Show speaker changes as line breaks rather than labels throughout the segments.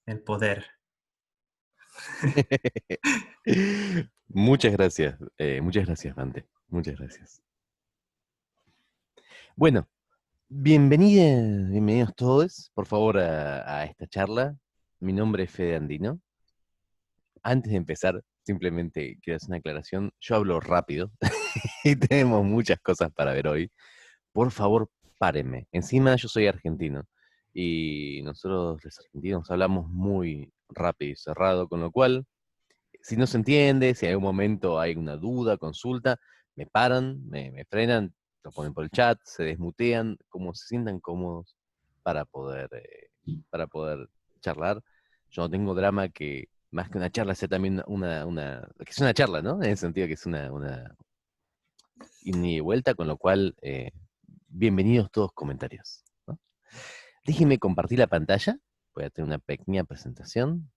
el poder.
Muchas gracias, Bante. Muchas gracias. Bueno, bienvenidos todos, por favor, a esta charla. Mi nombre es Fede Andino. Antes de empezar, simplemente quiero hacer una aclaración. Yo hablo rápido y tenemos muchas cosas para ver hoy. Por favor, párenme. Encima yo soy argentino y nosotros los argentinos hablamos muy rápido y cerrado, con lo cual, si no se entiende, si en algún momento hay una duda, consulta, me paran, me frenan, lo ponen por el chat, se desmutean, como se sientan cómodos para poder charlar. Yo no tengo drama que más que una charla sea también que es una charla, ¿no? En el sentido que es una ida y vuelta, con lo cual, bienvenidos todos comentarios, ¿no? Déjenme compartir la pantalla, voy a tener una pequeña presentación.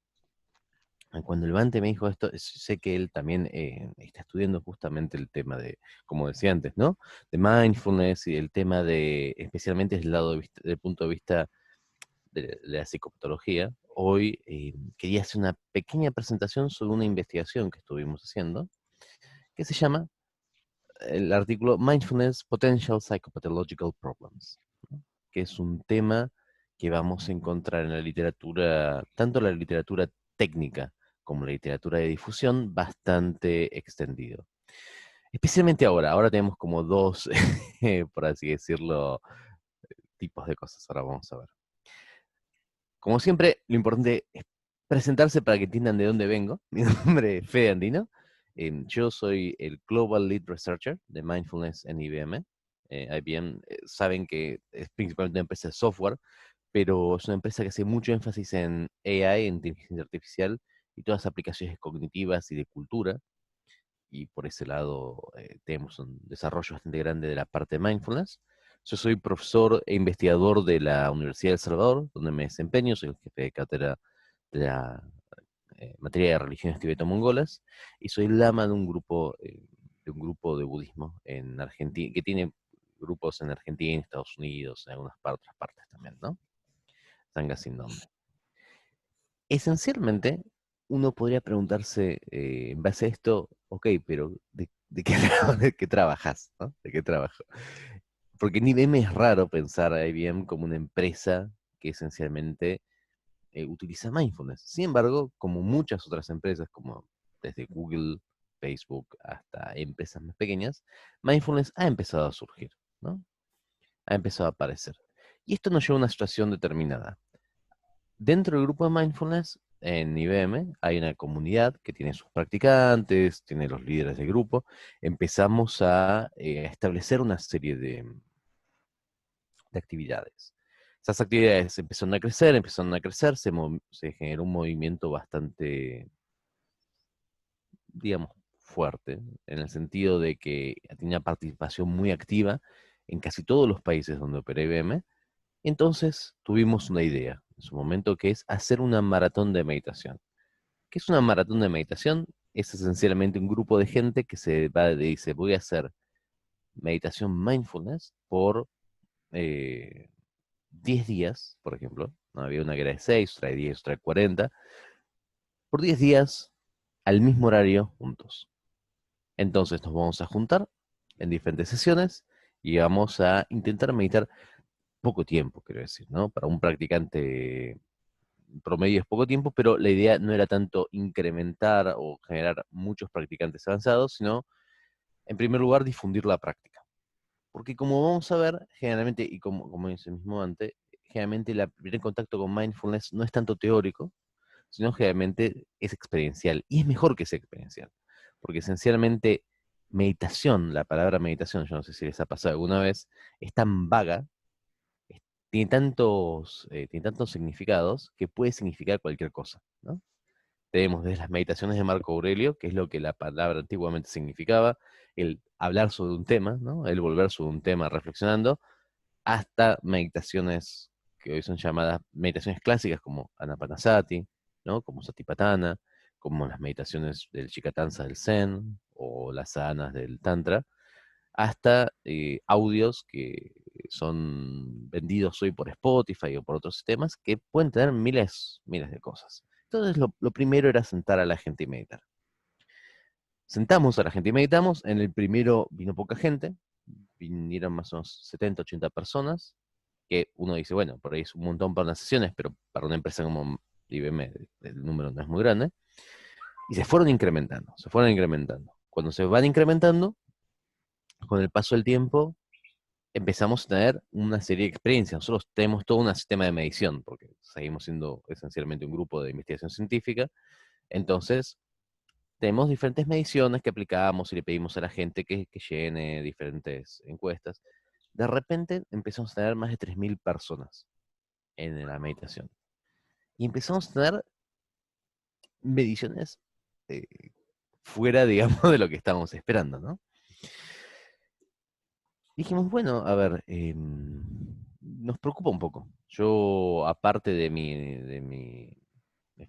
Cuando el Bante me dijo esto, sé que él también está estudiando justamente el tema de, como decía antes, ¿no? De mindfulness y el tema de, especialmente desde el del punto de vista de la psicopatología. Hoy quería hacer una pequeña presentación sobre una investigación que estuvimos haciendo, que se llama el artículo Mindfulness Potential Psychopathological Problems, ¿no? Que es un tema que vamos a encontrar en la literatura, tanto la literatura técnica como la literatura de difusión, bastante extendido. Especialmente ahora tenemos como dos, por así decirlo, tipos de cosas. Ahora vamos a ver. Como siempre, lo importante es presentarse para que entiendan de dónde vengo. Mi nombre es Fede Andino. Yo soy el Global Lead Researcher de Mindfulness en IBM. IBM, saben que es principalmente una empresa de software, pero es una empresa que hace mucho énfasis en AI, en inteligencia artificial, y todas las aplicaciones cognitivas y de cultura. Y por ese lado tenemos un desarrollo bastante grande de la parte de mindfulness. Yo soy profesor e investigador de la Universidad de El Salvador, donde me desempeño, soy el jefe de cátedra de la materia de religiones tibeto-mongolas, y soy lama de un grupo de budismo en Argentina, que tiene grupos en Argentina, Estados Unidos, en algunas otras partes también, ¿no? Sangha sin nombre. Esencialmente, uno podría preguntarse, en base a esto, ok, pero ¿de qué, de qué trabajas? ¿No? ¿De qué trabajo? Porque en IBM es raro pensar a IBM como una empresa que esencialmente utiliza mindfulness. Sin embargo, como muchas otras empresas, como desde Google, Facebook, hasta empresas más pequeñas, mindfulness ha empezado a surgir, ¿no? Ha empezado a aparecer. Y esto nos lleva a una situación determinada. Dentro del grupo de mindfulness, en IBM, hay una comunidad que tiene sus practicantes, tiene los líderes del grupo. Empezamos a establecer una serie de actividades. Esas actividades empezaron a crecer, se generó un movimiento bastante, digamos, fuerte, en el sentido de que tenía participación muy activa en casi todos los países donde opera IBM. Entonces tuvimos una idea en su momento, que es hacer una maratón de meditación. ¿Qué es una maratón de meditación? Es esencialmente un grupo de gente que se va y dice, voy a hacer meditación mindfulness por eh, 10 días, por ejemplo. ¿No? Había una que era de 6, otra de 10, otra de 40. Por 10 días, al mismo horario, juntos. Entonces nos vamos a juntar en diferentes sesiones y vamos a intentar meditar poco tiempo, quiero decir, ¿no? Para un practicante promedio es poco tiempo, pero la idea no era tanto incrementar o generar muchos practicantes avanzados, sino, en primer lugar, difundir la práctica. Porque como vamos a ver, generalmente, y como dice mismo antes, generalmente el primer contacto con mindfulness no es tanto teórico, sino generalmente es experiencial. Y es mejor que sea experiencial, porque esencialmente meditación, la palabra meditación, yo no sé si les ha pasado alguna vez, es tan vaga, es- tiene tantos significados que puede significar cualquier cosa, ¿no? Tenemos desde las meditaciones de Marco Aurelio, que es lo que la palabra antiguamente significaba, el hablar sobre un tema, ¿no? El volver sobre un tema reflexionando, hasta meditaciones que hoy son llamadas meditaciones clásicas como Anapanasati, ¿no? Como Satipatthana, como las meditaciones del Chikatanza del Zen o las sahanas del Tantra, hasta audios que son vendidos hoy por Spotify o por otros sistemas que pueden tener miles de cosas. Entonces, lo primero era sentar a la gente y meditar. Sentamos a la gente y meditamos. En el primero vino poca gente, vinieron más o menos 70, 80 personas, que uno dice, bueno, por ahí es un montón para unas sesiones, pero para una empresa como IBM el número no es muy grande. Y se fueron incrementando, se fueron incrementando. Cuando se van incrementando, con el paso del tiempo, empezamos a tener una serie de experiencias. Nosotros tenemos todo un sistema de medición, porque seguimos siendo esencialmente un grupo de investigación científica. Entonces, tenemos diferentes mediciones que aplicamos y le pedimos a la gente que llene diferentes encuestas. De repente empezamos a tener más de 3.000 personas en la meditación. Y empezamos a tener mediciones eh, fuera, digamos, de lo que estábamos esperando, ¿no? Dijimos, bueno, a ver, nos preocupa un poco. Yo, aparte de mi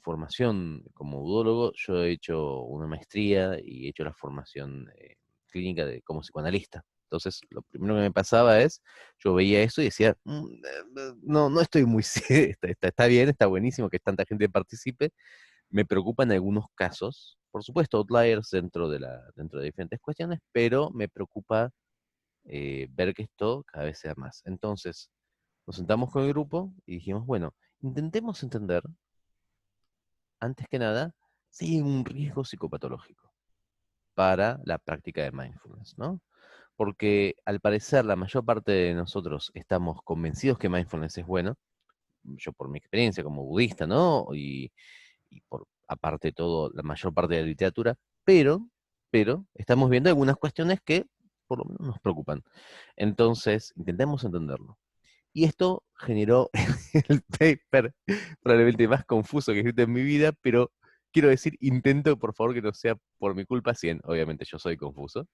formación como udólogo, yo he hecho una maestría y he hecho la formación clínica como psicoanalista. Entonces, lo primero que me pasaba es, yo veía eso y decía, no, no estoy muy... está bien, está buenísimo que tanta gente participe. Me preocupan algunos casos, por supuesto, outliers dentro de diferentes cuestiones, pero me preocupa ver que esto cada vez sea más. Entonces, nos sentamos con el grupo y dijimos, bueno, intentemos entender, antes que nada, si hay un riesgo psicopatológico para la práctica de mindfulness, ¿no? Porque al parecer la mayor parte de nosotros estamos convencidos que mindfulness es bueno, yo por mi experiencia como budista, ¿no? Y por aparte de todo, la mayor parte de la literatura, pero estamos viendo algunas cuestiones que por lo menos nos preocupan. Entonces, intentemos entenderlo. Y esto generó el paper probablemente más confuso que he escrito en mi vida, pero quiero decir, intento por favor que no sea por mi culpa, si obviamente yo soy confuso,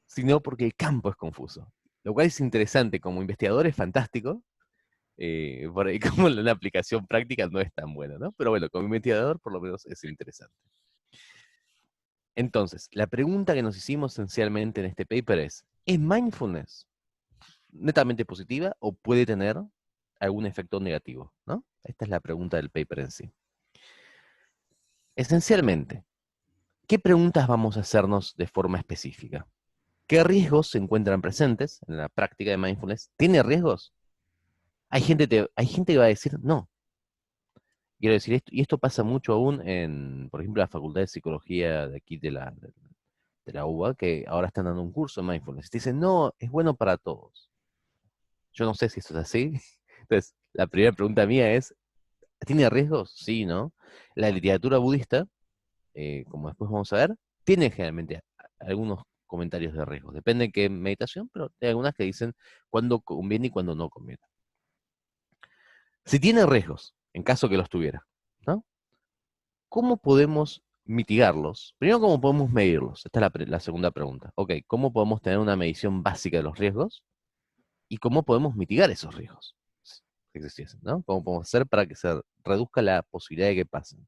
sino porque el campo es confuso. Lo cual es interesante, como investigador es fantástico, por ahí como la aplicación práctica no es tan buena, ¿no? Pero bueno, como investigador por lo menos es interesante. Entonces, la pregunta que nos hicimos esencialmente en este paper ¿es mindfulness netamente positiva o puede tener algún efecto negativo? ¿No? Esta es la pregunta del paper en sí. Esencialmente, ¿qué preguntas vamos a hacernos de forma específica? ¿Qué riesgos se encuentran presentes en la práctica de mindfulness? ¿Tiene riesgos? Hay gente que va a decir no. Quiero decir esto, y esto pasa mucho aún en, por ejemplo, la Facultad de Psicología de aquí de la UBA, que ahora están dando un curso de mindfulness. Dicen, no, es bueno para todos. Yo no sé si esto es así. Entonces, la primera pregunta mía es, ¿tiene riesgos? Sí, ¿no? La literatura budista, como después vamos a ver, tiene generalmente algunos comentarios de riesgos. Depende de qué meditación, pero hay algunas que dicen cuándo conviene y cuándo no conviene. Si tiene riesgos, en caso que los tuviera, ¿no? ¿Cómo podemos mitigarlos? Primero, ¿cómo podemos medirlos? Esta es la segunda pregunta. Ok, ¿cómo podemos tener una medición básica de los riesgos? ¿Y cómo podemos mitigar esos riesgos? Si existiesen, ¿no? ¿Cómo podemos hacer para que se reduzca la posibilidad de que pasen?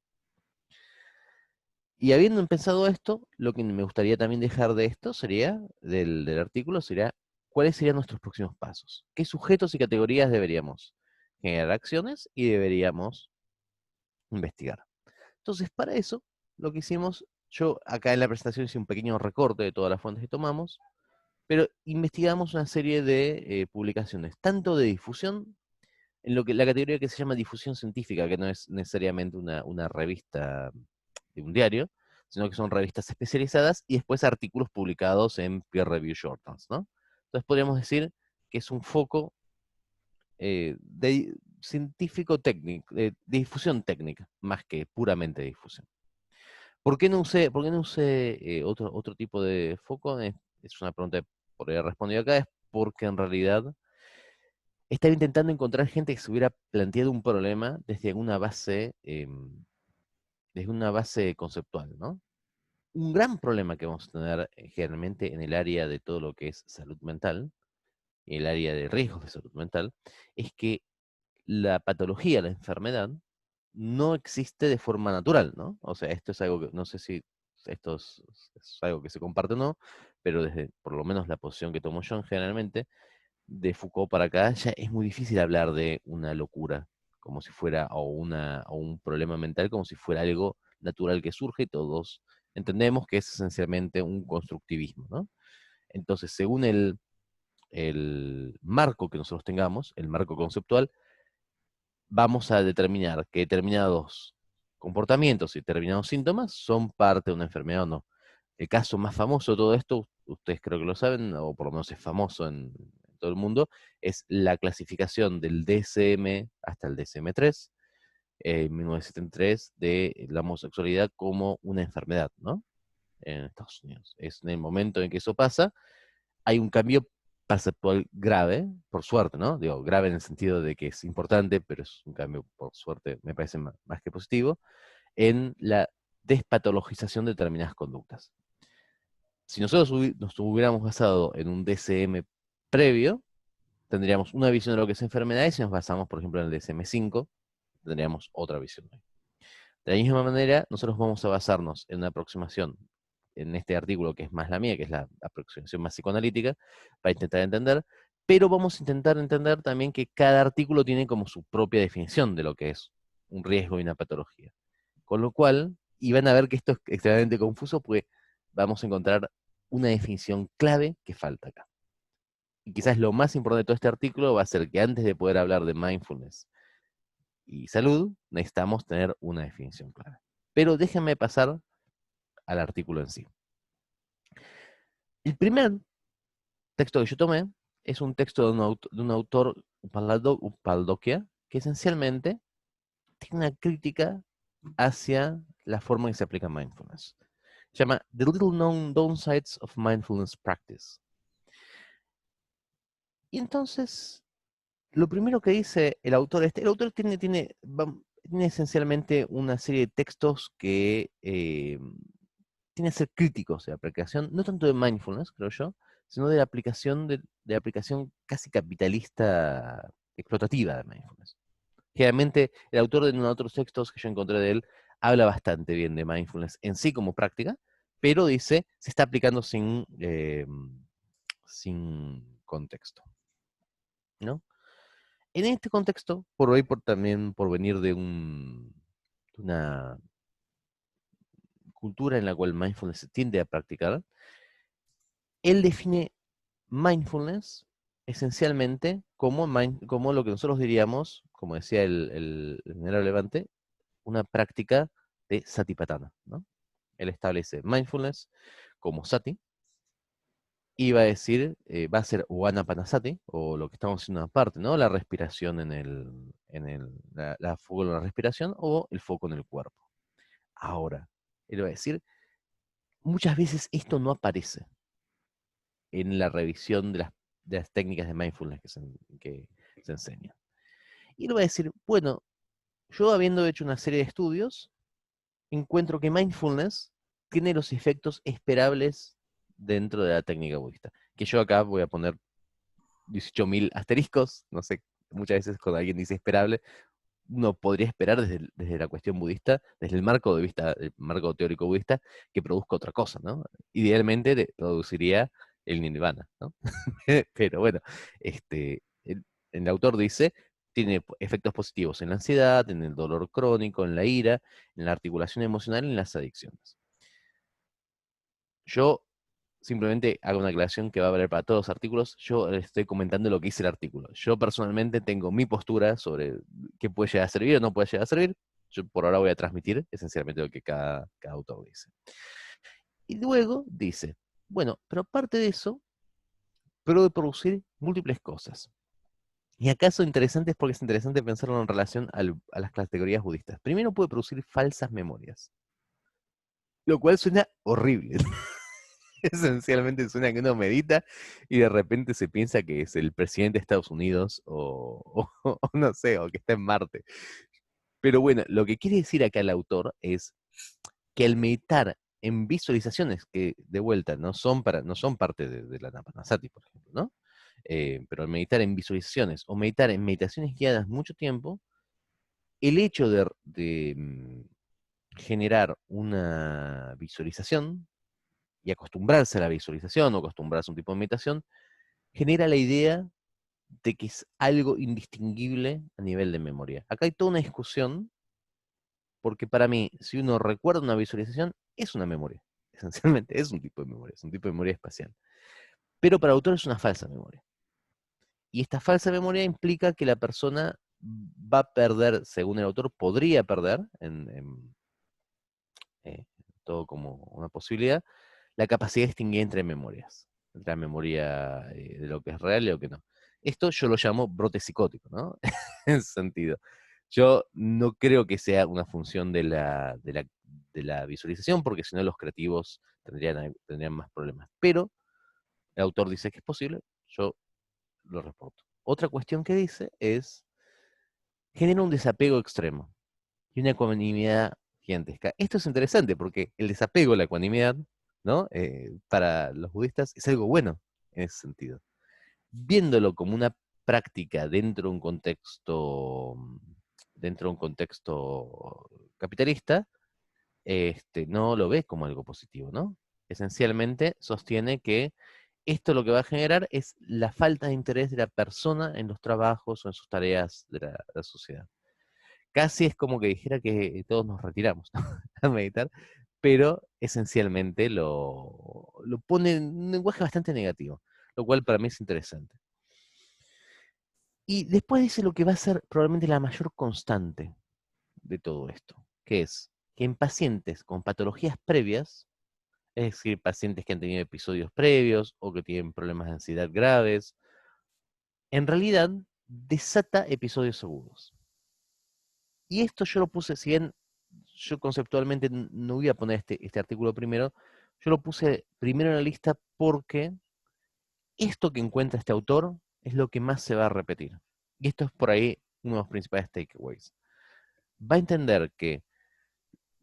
Y habiendo pensado esto, lo que me gustaría también dejar de esto sería, del artículo, sería cuáles serían nuestros próximos pasos. ¿Qué sujetos y categorías deberíamos generar acciones y deberíamos investigar? Entonces, para eso, lo que hicimos, yo acá en la presentación hice un pequeño recorte de todas las fuentes que tomamos, pero investigamos una serie de publicaciones, tanto de difusión, en lo que la categoría que se llama difusión científica, que no es necesariamente una revista de un diario, sino que son revistas especializadas y después artículos publicados en peer review journals, ¿no? Entonces podríamos decir que es un foco de científico técnico, de difusión técnica, más que puramente difusión. ¿Por qué no usé otro tipo de foco? Es una pregunta que por ahí he respondido acá, es porque en realidad estaba intentando encontrar gente que se hubiera planteado un problema desde una base conceptual, ¿no? Un gran problema que vamos a tener generalmente en el área de todo lo que es salud mental, el área de riesgos de salud mental, es que la patología, la enfermedad, no existe de forma natural, ¿no? O sea, esto es algo que, no sé si esto es algo que se comparte o no, pero desde por lo menos la posición que tomo yo generalmente, de Foucault para acá, ya es muy difícil hablar de una locura, como si fuera, o un problema mental, como si fuera algo natural que surge y todos entendemos que es esencialmente un constructivismo, ¿no? Entonces, según el marco que nosotros tengamos, el marco conceptual, vamos a determinar que determinados comportamientos y determinados síntomas son parte de una enfermedad o no. El caso más famoso de todo esto, ustedes creo que lo saben, o por lo menos es famoso en todo el mundo, es la clasificación del DSM hasta el DSM-3, en 1973, de la homosexualidad como una enfermedad, ¿no? En Estados Unidos. Es en el momento en que eso pasa, hay un cambio perceptual grave, por suerte, ¿no? Digo, grave en el sentido de que es importante, pero es un cambio, por suerte, me parece más que positivo, en la despatologización de determinadas conductas. Si nosotros nos hubiéramos basado en un DSM previo, tendríamos una visión de lo que es enfermedad, y si nos basamos, por ejemplo, en el DSM-5, tendríamos otra visión. De la misma manera, nosotros vamos a basarnos en una aproximación, en este artículo que es más la mía, que es la aproximación más psicoanalítica, para intentar entender, pero vamos a intentar entender también que cada artículo tiene como su propia definición de lo que es un riesgo y una patología. Con lo cual, y van a ver que esto es extremadamente confuso, pues vamos a encontrar una definición clave que falta acá. Y quizás lo más importante de todo este artículo va a ser que antes de poder hablar de mindfulness y salud, necesitamos tener una definición clara. Pero déjenme pasar al artículo en sí. El primer texto que yo tomé es un texto de un autor, Upaldokia, que esencialmente tiene una crítica hacia la forma en que se aplica mindfulness. Se llama The Little Known Downsides of Mindfulness Practice. Y entonces, lo primero que dice el autor, el autor tiene esencialmente una serie de textos que tiene que ser críticos de la aplicación, no tanto de mindfulness, creo yo, sino de la aplicación de la aplicación casi capitalista explotativa de mindfulness. Generalmente, el autor de otros textos que yo encontré de él habla bastante bien de mindfulness en sí como práctica, pero dice, se está aplicando sin contexto, ¿no? En este contexto, también por venir de una cultura en la cual mindfulness se tiende a practicar, él define mindfulness esencialmente como lo que nosotros diríamos, como decía el general Levante, una práctica de satipatthana, ¿no? Él establece mindfulness como sati, y va a decir, va a ser o anapanasati, o lo que estamos haciendo aparte, ¿no? La respiración la foco en la respiración, o el foco en el cuerpo. Ahora, él va a decir, muchas veces esto no aparece en la revisión de las técnicas de mindfulness que se enseñan. Y él va a decir, bueno, yo habiendo hecho una serie de estudios, encuentro que mindfulness tiene los efectos esperables dentro de la técnica budista. Que yo acá voy a poner 18.000 asteriscos, no sé, muchas veces cuando alguien dice esperable, uno podría esperar desde la cuestión budista, desde el marco de vista, el marco teórico budista, que produzca otra cosa, ¿no? Idealmente produciría el nirvana, ¿no? Pero bueno, el autor dice, tiene efectos positivos en la ansiedad, en el dolor crónico, en la ira, en la articulación emocional y en las adicciones. Yo simplemente hago una aclaración que va a valer para todos los artículos. Yo les estoy comentando lo que dice el artículo. Yo personalmente tengo mi postura sobre qué puede llegar a servir o no puede llegar a servir. Yo por ahora voy a transmitir esencialmente lo que cada autor dice. Y luego dice, bueno, pero aparte de eso, puede producir múltiples cosas. Y acaso interesante es porque es interesante pensarlo en relación a las categorías budistas. Primero puede producir falsas memorias, lo cual suena horrible. Esencialmente suena que uno medita y de repente se piensa que es el presidente de Estados Unidos o no sé, o que está en Marte. Pero bueno, lo que quiere decir acá el autor es que al meditar en visualizaciones que de vuelta no son parte de la Napanasati, por ejemplo, ¿no? Pero al meditar en visualizaciones o meditar en meditaciones guiadas mucho tiempo, el hecho de generar una visualización y acostumbrarse a la visualización o acostumbrarse a un tipo de meditación, genera la idea de que es algo indistinguible a nivel de memoria. Acá hay toda una discusión, porque para mí, si uno recuerda una visualización, es una memoria. Esencialmente es un tipo de memoria, es un tipo de memoria espacial. Pero para el autor es una falsa memoria. Y esta falsa memoria implica que la persona va a perder, según el autor, podría perder, todo como una posibilidad, la capacidad de distinguir entre memorias, entre la memoria de lo que es real y lo que no. Esto yo lo llamo brote psicótico, ¿no? En ese sentido. Yo no creo que sea una función de la visualización, porque si no los creativos tendrían más problemas. Pero el autor dice que es posible, yo lo reporto. Otra cuestión que dice es, genera un desapego extremo y una ecuanimidad gigantesca. Esto es interesante porque el desapego, la ecuanimidad, ¿no? Para los budistas es algo bueno en ese sentido. Viéndolo como una práctica dentro de un contexto capitalista, no lo ve como algo positivo, ¿no? Esencialmente sostiene que esto lo que va a generar es la falta de interés de la persona en los trabajos o en sus tareas de la sociedad. Casi es como que dijera que todos nos retiramos, ¿no? A meditar, pero esencialmente lo pone en un lenguaje bastante negativo, lo cual para mí es interesante. Y después dice lo que va a ser probablemente la mayor constante de todo esto, que es que en pacientes con patologías previas, es decir, pacientes que han tenido episodios previos o que tienen problemas de ansiedad graves, en realidad desata episodios agudos. Y esto yo lo puse, si bien yo conceptualmente no voy a poner este artículo primero, yo lo puse primero en la lista porque esto que encuentra este autor es lo que más se va a repetir. Y esto es por ahí uno de los principales takeaways. Va a entender que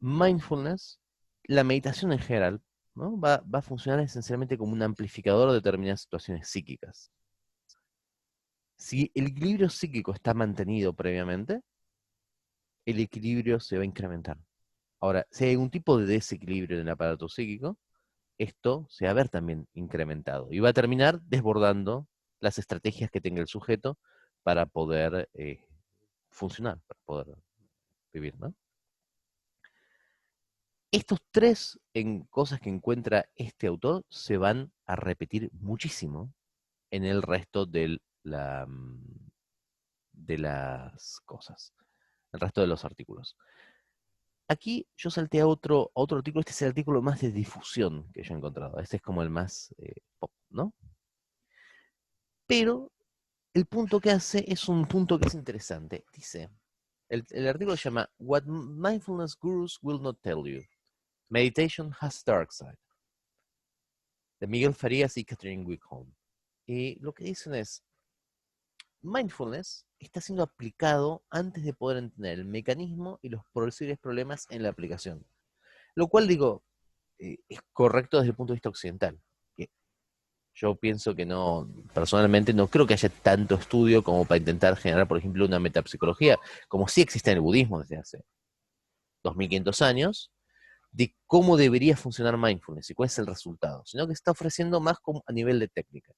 mindfulness, la meditación en general, ¿no? va a funcionar esencialmente como un amplificador de determinadas situaciones psíquicas. Si el equilibrio psíquico está mantenido previamente, el equilibrio se va a incrementar. Ahora, si hay algún tipo de desequilibrio en el aparato psíquico, esto se va a ver también incrementado y va a terminar desbordando las estrategias que tenga el sujeto para poder funcionar, para poder vivir, ¿no? Estos tres cosas que encuentra este autor se van a repetir muchísimo en el resto de las cosas, el resto de los artículos. Aquí yo salté a otro artículo, este es el artículo más de difusión que yo he encontrado, este es como el más pop, ¿no? Pero el punto que hace es un punto que es interesante. Dice, el artículo se llama What Mindfulness Gurus Will Not Tell You. Meditation has dark side. De Miguel Farías y Catherine Wickholm. Y lo que dicen es, mindfulness está siendo aplicado antes de poder entender el mecanismo y los posibles problemas en la aplicación. Lo cual digo, es correcto desde el punto de vista occidental. Yo pienso que no, personalmente no creo que haya tanto estudio como para intentar generar, por ejemplo, una metapsicología, como sí existe en el budismo desde hace 2500 años, de cómo debería funcionar mindfulness y cuál es el resultado, sino que está ofreciendo más como a nivel de técnica.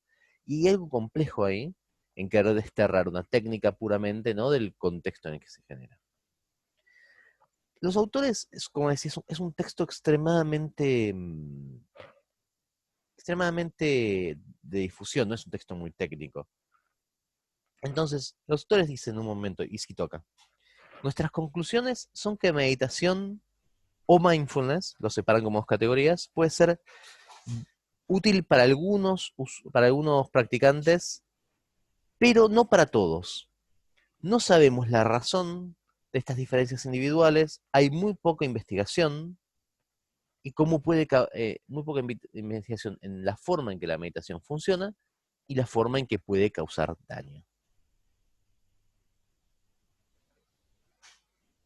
Y hay algo complejo ahí en querer desterrar una técnica puramente, ¿no?, del contexto en el que se genera. Los autores, como decía, es un texto extremadamente de difusión, no es un texto muy técnico. Entonces, los autores dicen en un momento, y si toca, nuestras conclusiones son que meditación o mindfulness, lo separan como dos categorías, puede ser útil para algunos practicantes, pero no para todos. No sabemos la razón de estas diferencias individuales, hay muy poca investigación y muy poca investigación en la forma en que la meditación funciona y la forma en que puede causar daño.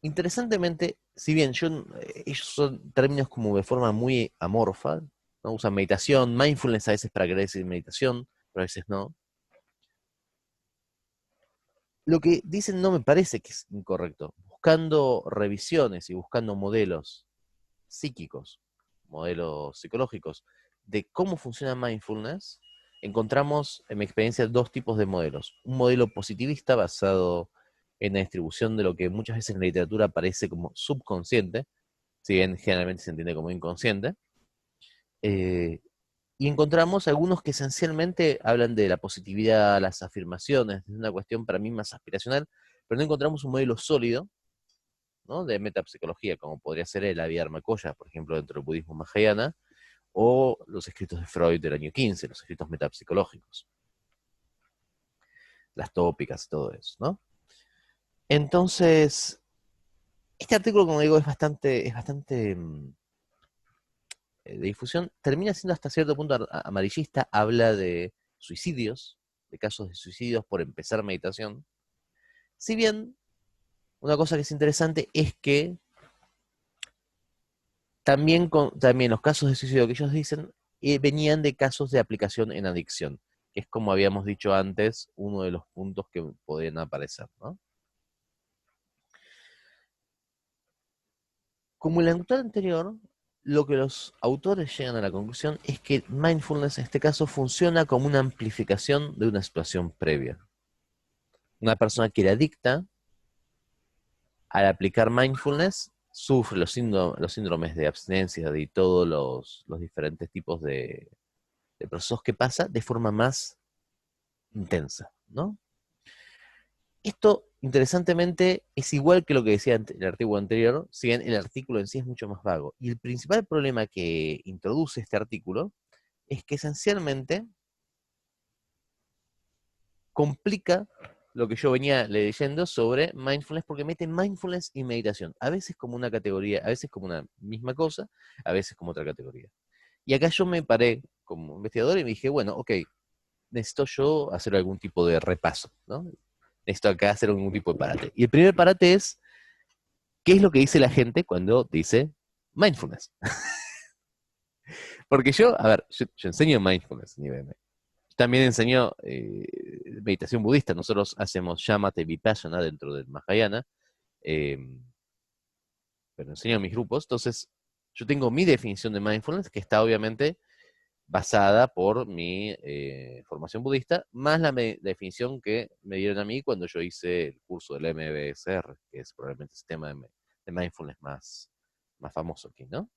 Interesantemente, si bien ellos son términos como de forma muy amorfa, ¿no? Usan meditación, mindfulness a veces para querer decir meditación, pero a veces no. Lo que dicen no me parece que es incorrecto. Buscando revisiones y buscando modelos psíquicos, modelos psicológicos de cómo funciona mindfulness, encontramos, en mi experiencia, dos tipos de modelos. Un modelo positivista basado en la distribución de lo que muchas veces en la literatura aparece como subconsciente, si bien generalmente se entiende como inconsciente. Eh, y encontramos algunos que esencialmente hablan de la positividad, las afirmaciones, es una cuestión para mí más aspiracional, pero no encontramos un modelo sólido, ¿no?, de metapsicología, como podría ser el Abhidharma-koya, por ejemplo, dentro del budismo mahayana, o los escritos de Freud del año 15, los escritos metapsicológicos, las tópicas y todo eso, ¿no? Entonces, este artículo, como digo, es bastante de difusión, termina siendo hasta cierto punto amarillista, habla de suicidios, de casos de suicidios por empezar meditación. Si bien, una cosa que es interesante es que también los casos de suicidio que ellos dicen venían de casos de aplicación en adicción, que es, como habíamos dicho antes, uno de los puntos que podrían aparecer, ¿no? Como el autor anterior, lo que los autores llegan a la conclusión es que mindfulness en este caso funciona como una amplificación de una situación previa. Una persona que era adicta, al aplicar mindfulness, sufre los síndromes de abstinencia y todos los diferentes tipos de procesos que pasa de forma más intensa, ¿no? Esto, interesantemente, es igual que lo que decía el artículo anterior, si bien el artículo en sí es mucho más vago. Y el principal problema que introduce este artículo es que esencialmente complica lo que yo venía leyendo sobre mindfulness, porque mete mindfulness y meditación, a veces como una categoría, a veces como una misma cosa, a veces como otra categoría. Y acá yo me paré como investigador y me dije, bueno, ok, necesito yo hacer algún tipo de repaso, ¿no? Necesito acá hacer algún tipo de parate. Y el primer parate es, ¿qué es lo que dice la gente cuando dice mindfulness? Porque yo, a ver, yo enseño mindfulness en IBM. También enseño meditación budista. Nosotros hacemos Shamatha y Vipassana dentro del Mahayana, eh, pero enseño a mis grupos. Entonces, yo tengo mi definición de mindfulness, que está obviamente basada por mi formación budista, más la definición que me dieron a mí cuando yo hice el curso del MBSR, que es probablemente el sistema de mindfulness más famoso aquí, ¿no?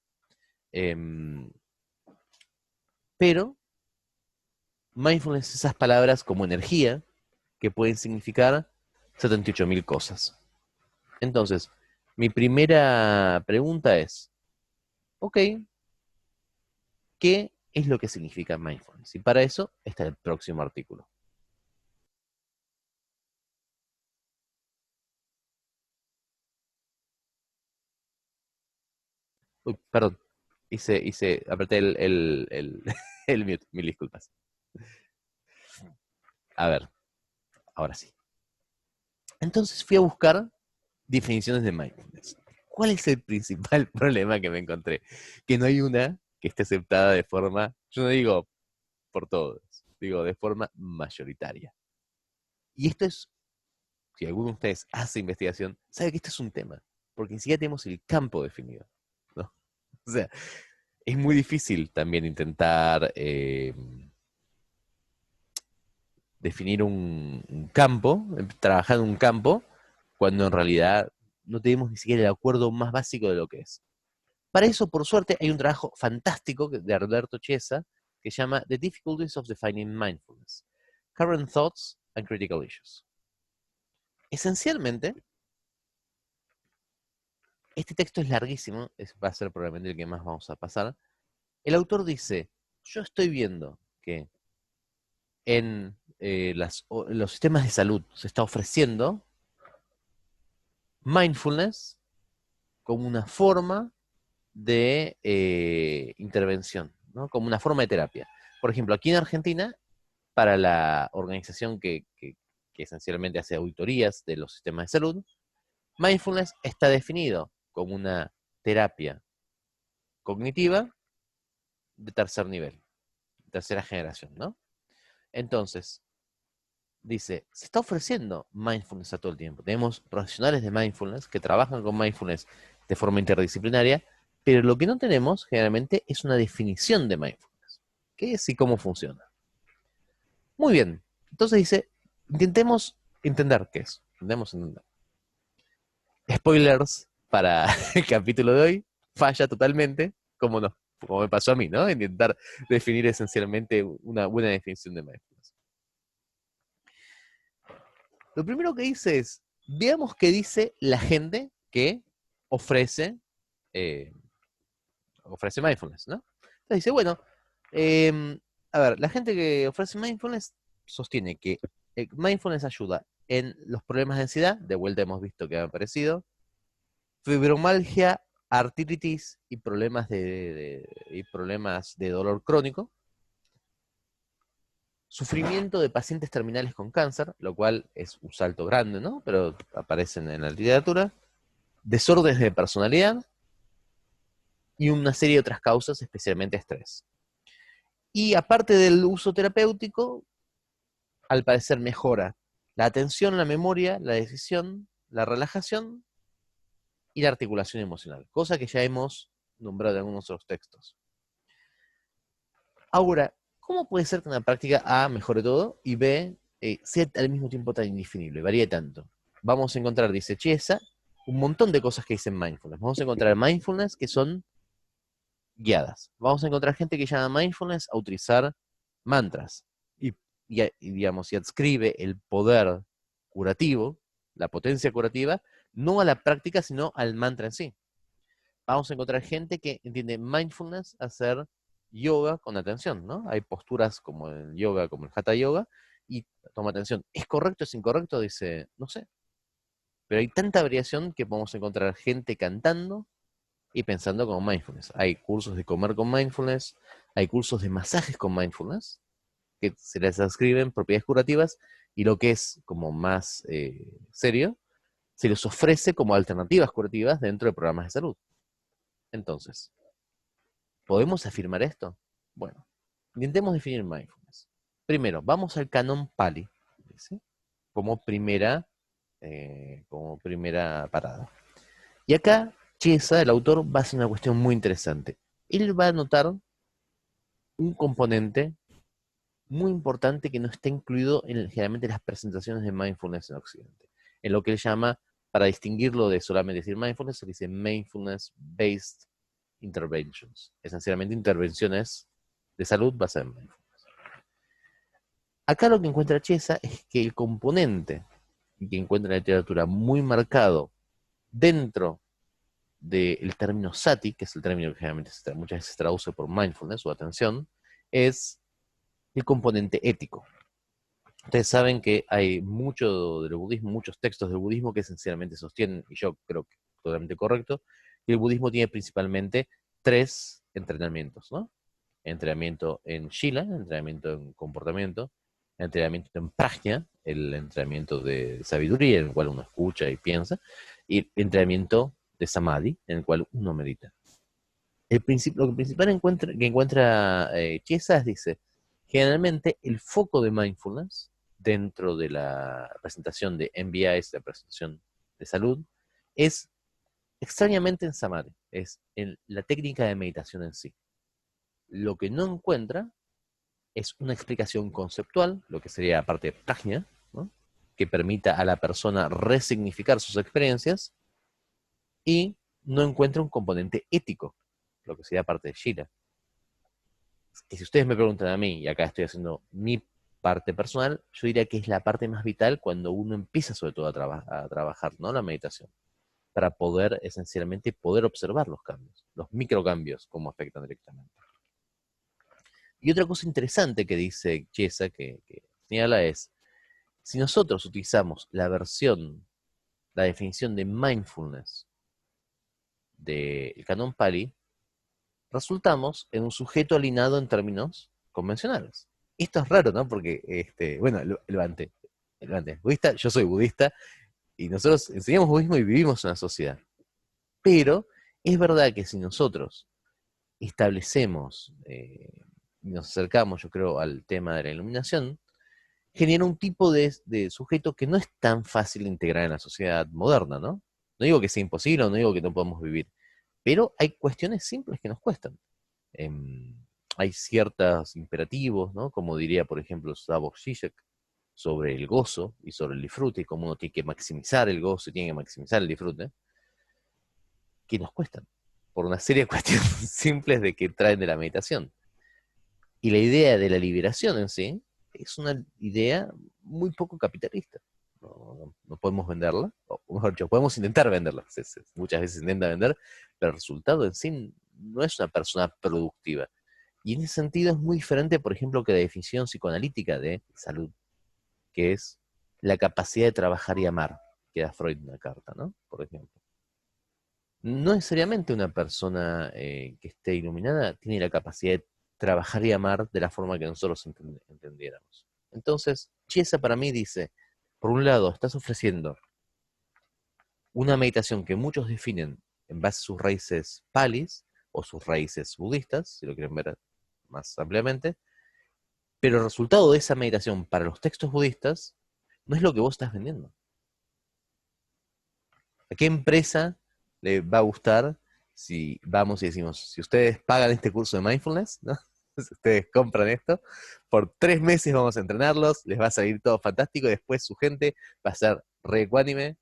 Em, pero mindfulness, esas palabras como energía, que pueden significar 78.000 cosas. Entonces, mi primera pregunta es, ok, ¿qué es lo que significa mindfulness? Y para eso está el próximo artículo. Uy, perdón, apreté el mute, mil disculpas. A ver, ahora sí. Entonces fui a buscar definiciones de mindfulness. ¿Cuál es el principal problema que me encontré? Que no hay una que esté aceptada de forma, yo no digo por todos, digo de forma mayoritaria. Y esto es, si alguno de ustedes hace investigación, sabe que esto es un tema, porque ni siquiera tenemos el campo definido, ¿no? O sea, es muy difícil también intentar definir un campo, trabajar en un campo, cuando en realidad no tenemos ni siquiera el acuerdo más básico de lo que es. Para eso, por suerte, hay un trabajo fantástico de Alberto Chiesa que se llama The Difficulties of Defining Mindfulness, Current Thoughts and Critical Issues. Esencialmente, este texto es larguísimo, va a ser probablemente el que más vamos a pasar. El autor dice, yo estoy viendo que en los sistemas de salud se está ofreciendo mindfulness como una forma de intervención, ¿no? Como una forma de terapia. Por ejemplo, aquí en Argentina, para la organización que esencialmente hace auditorías de los sistemas de salud, mindfulness está definido como una terapia cognitiva de tercer nivel, tercera generación, ¿no? Entonces, dice, se está ofreciendo mindfulness a todo el tiempo. Tenemos profesionales de mindfulness que trabajan con mindfulness de forma interdisciplinaria, pero lo que no tenemos generalmente es una definición de mindfulness. ¿Qué es y cómo funciona? Muy bien. Entonces dice, intentemos entender qué es. Intentemos entender. Spoilers para el capítulo de hoy. Falla totalmente, como me pasó a mí, ¿no? Intentar definir esencialmente una buena definición de mindfulness. Lo primero que dice es, veamos qué dice la gente que ofrece, eh, ofrece mindfulness, ¿no? Entonces dice, bueno, a ver, la gente que ofrece mindfulness sostiene que mindfulness ayuda en los problemas de ansiedad, de vuelta hemos visto que ha aparecido, fibromialgia, artritis y problemas de dolor crónico, sufrimiento de pacientes terminales con cáncer, lo cual es un salto grande, ¿no? Pero aparecen en la literatura, desórdenes de personalidad y una serie de otras causas, especialmente estrés. Y aparte del uso terapéutico, al parecer mejora la atención, la memoria, la decisión, la relajación y la articulación emocional, cosa que ya hemos nombrado en algunos otros textos. Ahora, ¿cómo puede ser que una práctica A mejore todo y B sea al mismo tiempo tan indefinible, varíe tanto? Vamos a encontrar, dice Chiesa, un montón de cosas que dicen mindfulness. Vamos a encontrar mindfulness que son guiadas. Vamos a encontrar gente que llama mindfulness a utilizar mantras digamos, y adscribe el poder curativo, la potencia curativa, no a la práctica, sino al mantra en sí. Vamos a encontrar gente que entiende mindfulness hacer yoga con atención, ¿no? Hay posturas como el yoga, como el hatha yoga, y toma atención. ¿Es correcto, es incorrecto? Dice, no sé. Pero hay tanta variación que podemos encontrar gente cantando y pensando con mindfulness. Hay cursos de comer con mindfulness, hay cursos de masajes con mindfulness, que se les adscriben propiedades curativas, y lo que es como más serio, se les ofrece como alternativas curativas dentro de programas de salud. Entonces, ¿podemos afirmar esto? Bueno, intentemos definir mindfulness. Primero, vamos al canon Pali, ¿sí? como primera parada. Y acá, Chiesa, el autor, va a hacer una cuestión muy interesante. Él va a notar un componente muy importante que no está incluido en generalmente las presentaciones de mindfulness en Occidente. En lo que él llama, para distinguirlo de solamente decir mindfulness, se dice mindfulness-based interventions. Esencialmente intervenciones de salud basadas en mindfulness. Acá lo que encuentra Chiesa es que el componente que encuentra en la literatura muy marcado dentro del término sati, que es el término que generalmente muchas veces se traduce por mindfulness o atención, es el componente ético. Ustedes saben que hay mucho del budismo, muchos textos del budismo que esencialmente sostienen, y yo creo que es totalmente correcto, que el budismo tiene principalmente tres entrenamientos, ¿no? Entrenamiento en Shila, entrenamiento en comportamiento, entrenamiento en Prajna, el entrenamiento de sabiduría, en el cual uno escucha y piensa, y entrenamiento de Samadhi, en el cual uno medita. Lo que principal que encuentra Chiesa dice, generalmente el foco de mindfulness dentro de la presentación de MBIs, la presentación de salud, es extrañamente en Samadhi, es en la técnica de meditación en sí. Lo que no encuentra es una explicación conceptual, lo que sería parte de Prajna, ¿no? que permita a la persona resignificar sus experiencias, y no encuentra un componente ético, lo que sería parte de Shila. Que si ustedes me preguntan a mí, y acá estoy haciendo mi parte personal, yo diría que es la parte más vital cuando uno empieza sobre todo a trabajar, ¿no? La meditación, para poder esencialmente poder observar los cambios, los microcambios, cómo afectan directamente. Y otra cosa interesante que dice Chiesa, que señala es, si nosotros utilizamos la definición de mindfulness del canon Pali, resultamos en un sujeto alineado en términos convencionales. Esto es raro, ¿no? Porque, bueno, levante, budista, yo soy budista, y nosotros enseñamos budismo y vivimos en una sociedad. Pero es verdad que si nosotros establecemos, y nos acercamos, yo creo, al tema de la iluminación, genera un tipo de sujeto que no es tan fácil de integrar en la sociedad moderna, ¿no? No digo que sea imposible, no digo que no podamos vivir, pero hay cuestiones simples que nos cuestan. Em, hay ciertos imperativos, ¿no? Como diría, por ejemplo, Slavoj Žižek, sobre el gozo y sobre el disfrute, y cómo uno tiene que maximizar el gozo y tiene que maximizar el disfrute, que nos cuestan, por una serie de cuestiones simples de que traen de la meditación. Y la idea de la liberación en sí es una idea muy poco capitalista. No podemos venderla, o mejor dicho, podemos intentar venderla. Muchas veces se intenta vender, pero el resultado en sí no es una persona productiva. Y en ese sentido es muy diferente, por ejemplo, que la definición psicoanalítica de salud, que es la capacidad de trabajar y amar, que da Freud en una carta, ¿no? Por ejemplo. No necesariamente una persona que esté iluminada tiene la capacidad de trabajar y amar de la forma que nosotros entendiéramos. Entonces, Chiesa para mí dice, por un lado, estás ofreciendo una meditación que muchos definen en base a sus raíces palis o sus raíces budistas, si lo quieren ver más ampliamente, pero el resultado de esa meditación para los textos budistas no es lo que vos estás vendiendo. ¿A qué empresa le va a gustar si vamos y decimos, si ustedes pagan este curso de mindfulness, ¿no? Si ustedes compran esto, por 3 meses vamos a entrenarlos, les va a salir todo fantástico y después su gente va a ser re ecuánime,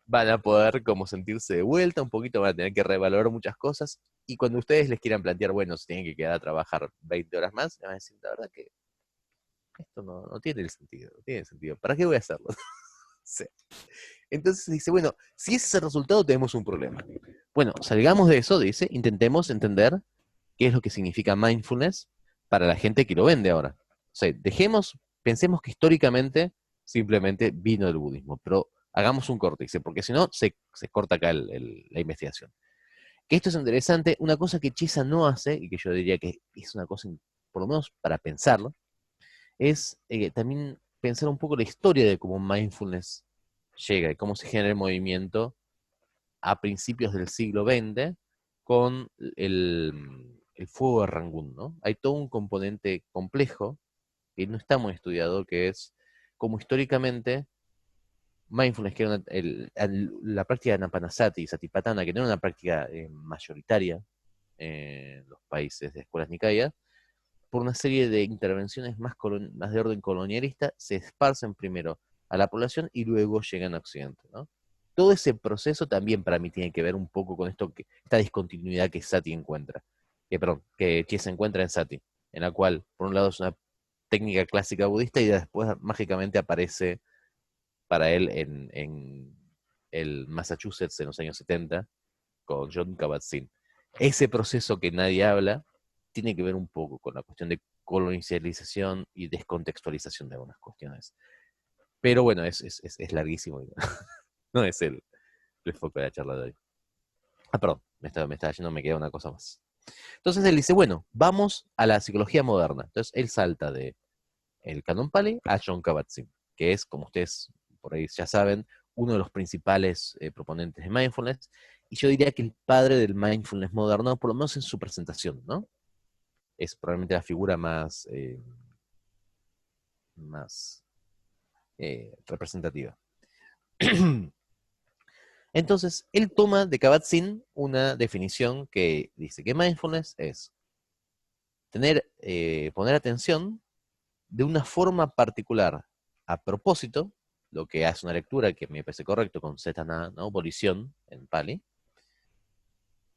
van a poder como sentirse de vuelta un poquito, van a tener que revalorar muchas cosas y cuando ustedes les quieran plantear, bueno, se tienen que quedar a trabajar 20 horas más, le van a decir, la verdad que esto no tiene el sentido, no tiene sentido, ¿para qué voy a hacerlo? Sí. Entonces dice, bueno, si ese es el resultado, tenemos un problema. Bueno, salgamos de eso, dice, intentemos entender qué es lo que significa mindfulness para la gente que lo vende ahora. O sea, pensemos que históricamente simplemente vino del budismo, pero hagamos un corte, dice, porque si no, se corta acá la investigación. Que esto es interesante, una cosa que Chisa no hace, y que yo diría que es una cosa, por lo menos para pensarlo, es también pensar un poco la historia de cómo mindfulness llega y cómo se genera el movimiento a principios del siglo XX con el fuego de Rangún, ¿no? Hay todo un componente complejo que no está muy estudiado, que es cómo históricamente mindfulness, que era la práctica de Anapanasati y Satipatthana, que no era una práctica mayoritaria en los países de escuelas Nikaya, por una serie de intervenciones más de orden colonialista, se esparcen primero a la población y luego llegan a Occidente, ¿no? Todo ese proceso también para mí tiene que ver un poco con esta discontinuidad que Sati encuentra, que Chiesa encuentra en Sati, en la cual, por un lado, es una técnica clásica budista y después mágicamente aparece para él en el Massachusetts en los años 70 con John Kabat-Zinn. Ese proceso que nadie habla tiene que ver un poco con la cuestión de colonialización y descontextualización de algunas cuestiones. Pero bueno, es larguísimo. No es el foco de la charla de hoy. Ah, perdón, me estaba yendo, me queda una cosa más. Entonces él dice, bueno, vamos a la psicología moderna. Entonces él salta de el Canon Pali a John Kabat-Zinn, que es, como ustedes por ahí ya saben, uno de los principales proponentes de mindfulness, y yo diría que el padre del mindfulness moderno, por lo menos en su presentación, ¿no? Es probablemente la figura más representativa. Entonces, él toma de Kabat-Zinn una definición que dice que mindfulness es poner atención de una forma particular a propósito, lo que hace una lectura que me parece correcto con Setana, ¿no? Volición en Pali,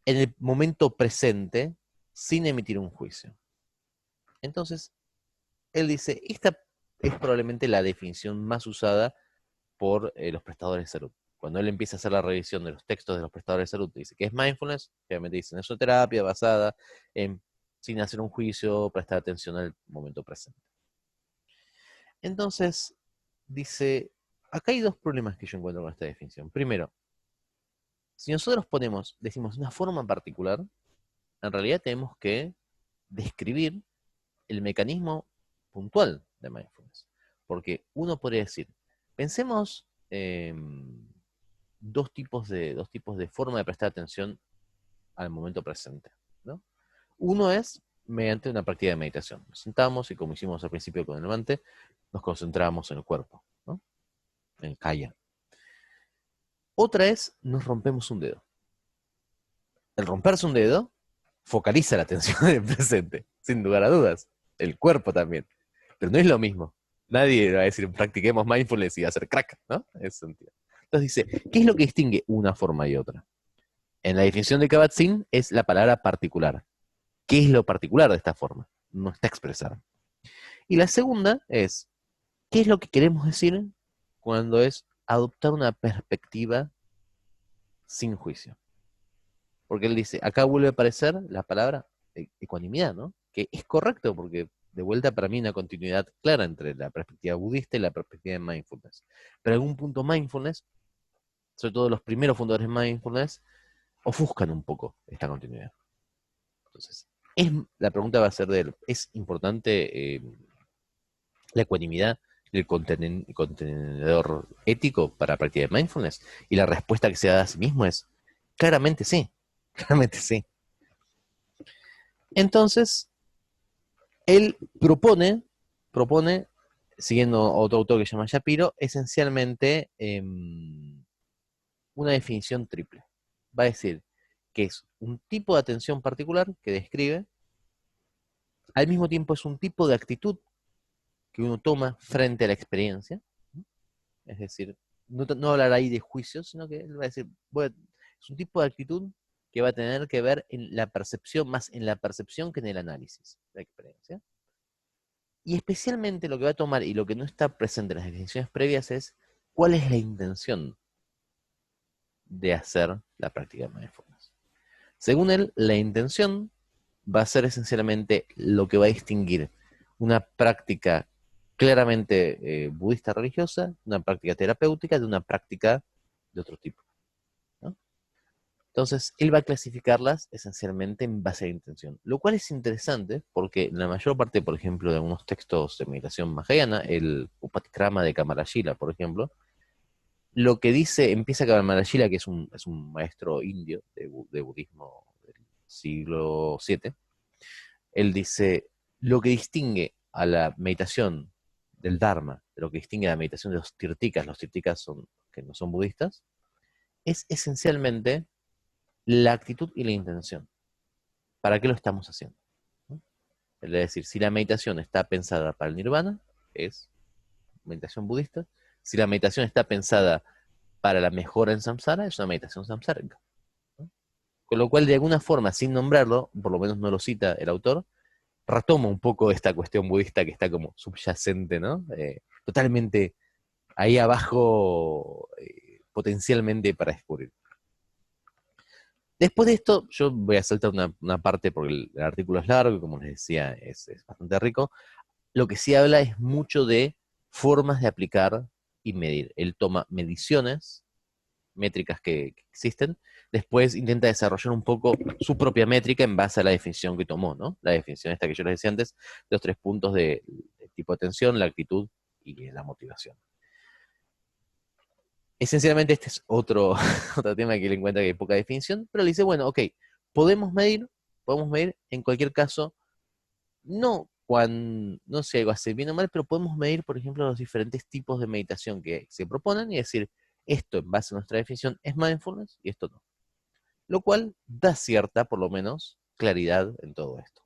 en el momento presente sin emitir un juicio. Entonces, él dice, esta es probablemente la definición más usada por los prestadores de salud. Cuando él empieza a hacer la revisión de los textos de los prestadores de salud, dice que es mindfulness, obviamente dicen, es una terapia basada en, sin hacer un juicio, prestar atención al momento presente. Entonces, dice, acá hay dos problemas que yo encuentro con esta definición. Primero, si nosotros decimos una forma particular, en realidad tenemos que describir el mecanismo puntual de mindfulness. Porque uno podría decir, pensemos dos tipos de forma de prestar atención al momento presente, ¿no? Uno es mediante una práctica de meditación. Nos sentamos y como hicimos al principio con el levante, nos concentramos en el cuerpo, ¿no? En kaya. Otra es, nos rompemos un dedo. El romperse un dedo focaliza la atención en el presente, sin lugar a dudas. El cuerpo también. Pero no es lo mismo. Nadie va a decir, practiquemos mindfulness y hacer crack, ¿no? En ese sentido. Entonces dice, ¿qué es lo que distingue una forma y otra? En la definición de Kabat-Zinn es la palabra particular. ¿Qué es lo particular de esta forma? No está expresada. Y la segunda es, ¿qué es lo que queremos decir cuando es adoptar una perspectiva sin juicio? Porque él dice, acá vuelve a aparecer la palabra ecuanimidad, ¿no? Que es correcto, porque de vuelta para mí una continuidad clara entre la perspectiva budista y la perspectiva de mindfulness. Pero en algún punto mindfulness, sobre todo los primeros fundadores de mindfulness, ofuscan un poco esta continuidad. Entonces, la pregunta va a ser de él, ¿es importante la ecuanimidad del contenedor ético para la práctica de mindfulness? Y la respuesta que se da a sí mismo es, claramente sí, claramente sí. Entonces, él propone, siguiendo otro autor que se llama Shapiro, esencialmente una definición triple. Va a decir que es un tipo de atención particular que describe, al mismo tiempo es un tipo de actitud que uno toma frente a la experiencia, ¿no? Es decir, no hablará ahí de juicios, sino que él va a decir, bueno, es un tipo de actitud que va a tener que ver en la percepción, más en la percepción que en el análisis de la experiencia. Y especialmente lo que va a tomar y lo que no está presente en las definiciones previas es cuál es la intención de hacer la práctica de mindfulness. Según él, la intención va a ser esencialmente lo que va a distinguir una práctica claramente budista religiosa, una práctica terapéutica de una práctica de otro tipo, ¿no? Entonces, él va a clasificarlas esencialmente en base a la intención, lo cual es interesante porque la mayor parte, por ejemplo, de algunos textos de meditación mahayana, el Upatikrama de Kamarashila, por ejemplo, lo que dice, empieza Kamarashila, que es un maestro indio de budismo del siglo VII, él dice, lo que distingue a la meditación del Dharma, de lo que distingue a la meditación de los tirtikas son, que no son budistas, es esencialmente la actitud y la intención. ¿Para qué lo estamos haciendo? ¿No? Es decir, si la meditación está pensada para el nirvana, es meditación budista. Si la meditación está pensada para la mejora en samsara, es una meditación samsárica, ¿no? Con lo cual, de alguna forma, sin nombrarlo, por lo menos no lo cita el autor, retoma un poco esta cuestión budista que está como subyacente, ¿no? Totalmente ahí abajo, potencialmente para descubrir. Después de esto, yo voy a saltar una parte porque el artículo es largo y como les decía, es bastante rico. Lo que sí habla es mucho de formas de aplicar y medir. Él toma mediciones, métricas que existen, después intenta desarrollar un poco su propia métrica en base a la definición que tomó, ¿no? La definición esta que yo les decía antes, de los 3 puntos de tipo de atención, la actitud y la motivación. Esencialmente este es otro tema que él encuentra que hay poca definición, pero le dice, bueno, ok, podemos medir en cualquier caso, no cuando, no sé, algo hace bien o mal, pero podemos medir, por ejemplo, los diferentes tipos de meditación que se proponen y decir, esto en base a nuestra definición es mindfulness y esto no. Lo cual da cierta, por lo menos, claridad en todo esto.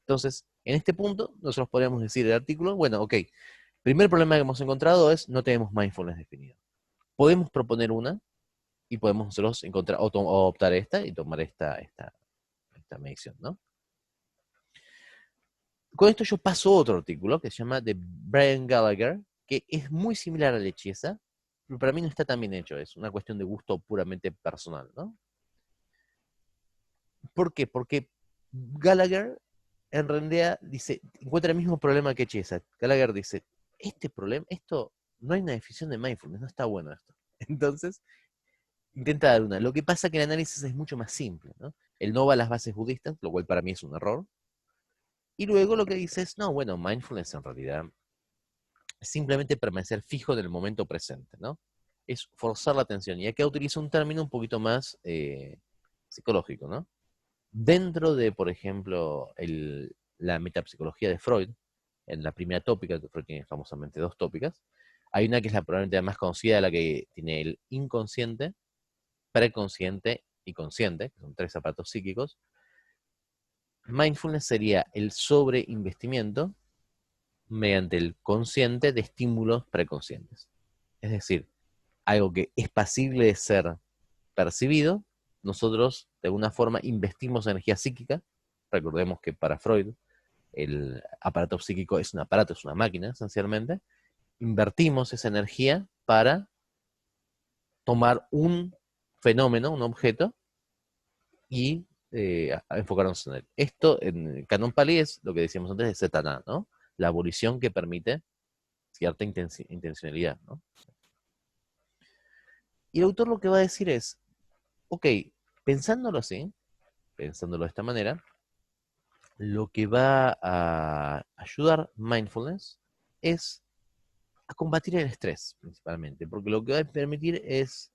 Entonces, en este punto, nosotros podríamos decir el artículo, bueno, ok, primer problema que hemos encontrado es no tenemos mindfulness definido. Podemos proponer una y podemos nosotros encontrar o optar esta y tomar esta medición, ¿no? Con esto yo paso a otro artículo que se llama de Brian Gallagher, que es muy similar a Lechiesa, pero para mí no está tan bien hecho, es una cuestión de gusto puramente personal, ¿no? ¿Por qué? Porque Gallagher en realidad dice, encuentra el mismo problema que Chiesa. Gallagher dice, este problema, esto, no hay una definición de mindfulness, no está bueno esto. Entonces, intenta dar una. Lo que pasa es que el análisis es mucho más simple, ¿no? Él no va a las bases budistas, lo cual para mí es un error. Y luego lo que dice es, no, bueno, mindfulness en realidad es simplemente permanecer fijo en el momento presente, ¿no? Es forzar la atención. Y acá utiliza un término un poquito más psicológico, ¿no? Dentro de, por ejemplo, la metapsicología de Freud, en la primera tópica, que Freud tiene famosamente 2 tópicas, hay una que es la probablemente la más conocida, la que tiene el inconsciente, preconsciente y consciente, que son 3 aparatos psíquicos, mindfulness sería el sobreinvestimiento mediante el consciente de estímulos preconscientes. Es decir, algo que es pasible de ser percibido, nosotros de alguna forma investimos energía psíquica. Recordemos que para Freud el aparato psíquico es un aparato, es una máquina esencialmente. Invertimos esa energía para tomar un fenómeno, un objeto, y a enfocarnos en él. Esto en Canon Pali es lo que decíamos antes de Setaná, ¿no? La abolición que permite cierta intencionalidad, ¿no? Y el autor lo que va a decir es, ok, pensándolo así, pensándolo de esta manera, lo que va a ayudar mindfulness es a combatir el estrés, principalmente, porque lo que va a permitir es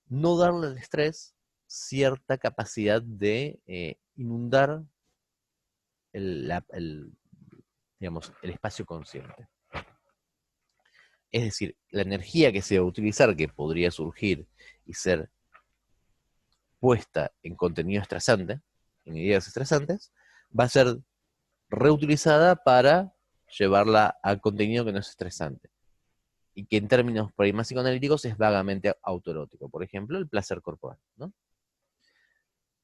no darle al estrés cierta capacidad de inundar el, digamos, el espacio consciente. Es decir, la energía que se va a utilizar, que podría surgir y ser puesta en contenido estresante, en ideas estresantes, va a ser reutilizada para llevarla al contenido que no es estresante. Y que en términos por ahí más psicoanalíticos es vagamente autoerótico. Por ejemplo, el placer corporal, ¿no?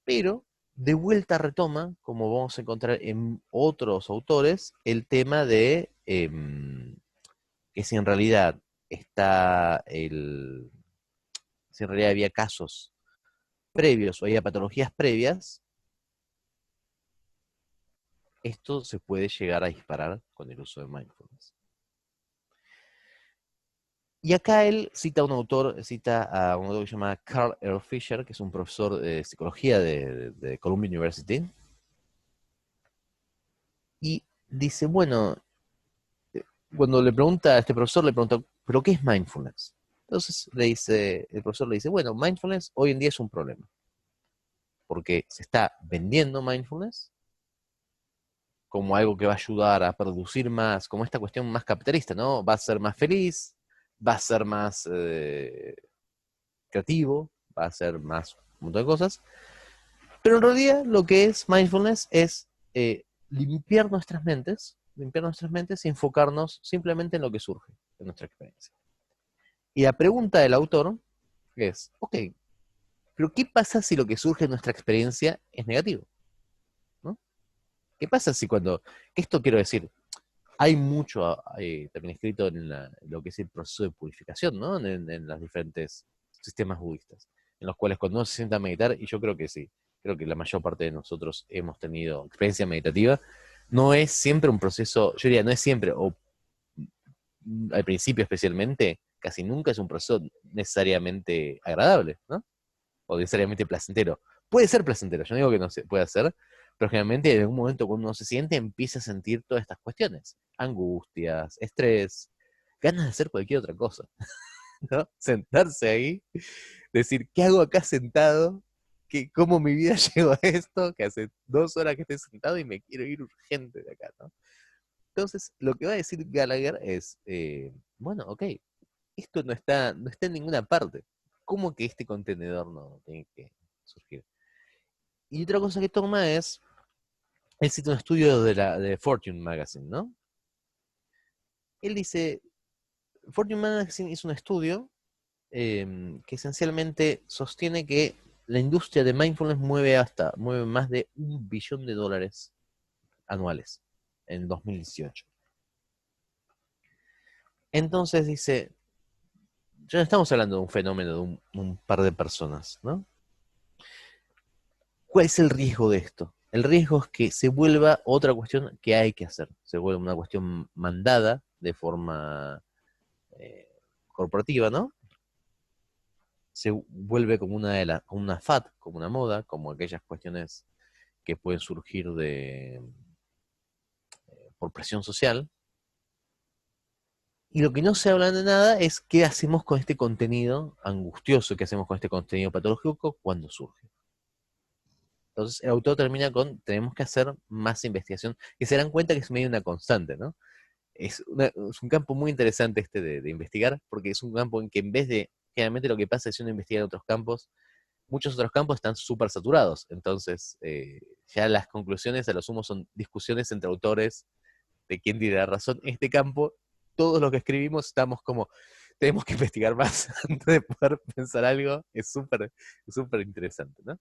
Pero de vuelta retoma, como vamos a encontrar en otros autores, el tema de que si en realidad si en realidad había casos previos o había patologías previas, esto se puede llegar a disparar con el uso de mindfulness. Y acá él cita a un autor que se llama Carl Earl Fisher, que es un profesor de psicología de Columbia University, y dice, bueno, cuando le pregunta a este profesor, le pregunta, ¿pero qué es mindfulness? Entonces el profesor le dice, bueno, mindfulness hoy en día es un problema, porque se está vendiendo mindfulness como algo que va a ayudar a producir más, como esta cuestión más capitalista, ¿no? Va a ser más feliz, va a ser más creativo, va a ser más un montón de cosas, pero en realidad lo que es mindfulness es limpiar nuestras mentes y enfocarnos simplemente en lo que surge en nuestra experiencia. Y la pregunta del autor es, ok, pero ¿qué pasa si lo que surge en nuestra experiencia es negativo? ¿No? ¿Qué pasa si cuando, que esto quiero decir, hay mucho también escrito en lo que es el proceso de purificación, ¿no? En los diferentes sistemas budistas, en los cuales cuando uno se sienta a meditar, y yo creo que sí, creo que la mayor parte de nosotros hemos tenido experiencia meditativa, no es siempre un proceso, yo diría, no es siempre, o al principio especialmente, casi nunca es un proceso necesariamente agradable, ¿no? O necesariamente placentero. Puede ser placentero, yo no digo que no se pueda hacer, pero generalmente en algún momento cuando uno se siente empieza a sentir todas estas cuestiones, angustias, estrés, ganas de hacer cualquier otra cosa, ¿no? Sentarse ahí, decir, ¿qué hago acá sentado? ¿Cómo mi vida llegó a esto? Que hace 2 horas que estoy sentado y me quiero ir urgente de acá, ¿no? Entonces, lo que va a decir Gallagher es, bueno, ok, esto no está en ninguna parte. ¿Cómo que este contenedor no tiene que surgir? Y otra cosa que toma es, él cita un estudio de Fortune Magazine, ¿no? Él dice, Fortune Magazine hizo un estudio que esencialmente sostiene que la industria de mindfulness mueve más de $1 billón anuales en 2018. Entonces dice, ya no estamos hablando de un fenómeno de un par de personas, ¿no? ¿Cuál es el riesgo de esto? El riesgo es que se vuelva otra cuestión que hay que hacer, se vuelve una cuestión mandada de forma corporativa, ¿no? Se vuelve como como una fad, como una moda, como aquellas cuestiones que pueden surgir por presión social. Y lo que no se habla de nada es qué hacemos con este contenido angustioso, qué hacemos con este contenido patológico cuando surge. Entonces el autor termina con, tenemos que hacer más investigación, y se dan cuenta que es medio una constante, ¿no? Es un campo muy interesante este de investigar, porque es un campo en que en vez de, generalmente lo que pasa es que si uno investiga en otros campos, muchos otros campos están súper saturados, entonces ya las conclusiones a lo sumo son discusiones entre autores de quién tiene la razón. En este campo, todos los que escribimos estamos como, tenemos que investigar más antes de poder pensar algo. Es súper interesante, ¿no?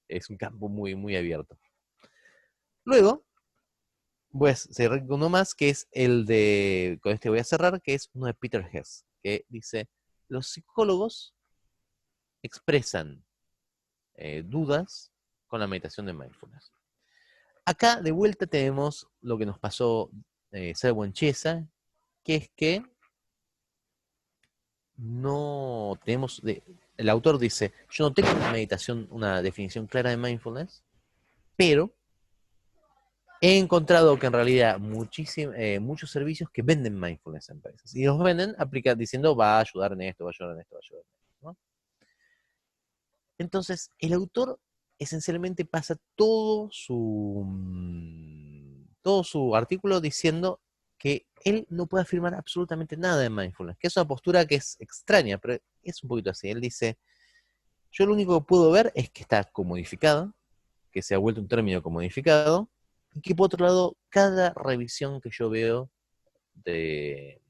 Es un campo muy, muy abierto. Luego, pues cerré con uno más, que es el de, con este voy a cerrar, que es uno de Peter Hess, que dice, los psicólogos expresan dudas con la meditación de mindfulness. Acá de vuelta tenemos lo que nos pasó Selwyn Chesa, que es que no tenemos, el autor dice, yo no tengo una meditación, una definición clara de mindfulness, pero he encontrado que en realidad muchos servicios que venden mindfulness a empresas, y los venden diciendo va a ayudar en esto, va a ayudar en esto, va a ayudar en esto, ¿no? Entonces, el autor esencialmente pasa todo su artículo diciendo que él no puede afirmar absolutamente nada de mindfulness, que es una postura que es extraña, pero es un poquito así. Él dice, yo lo único que puedo ver es que está comodificado, que se ha vuelto un término comodificado, y que por otro lado, cada revisión que yo veo de,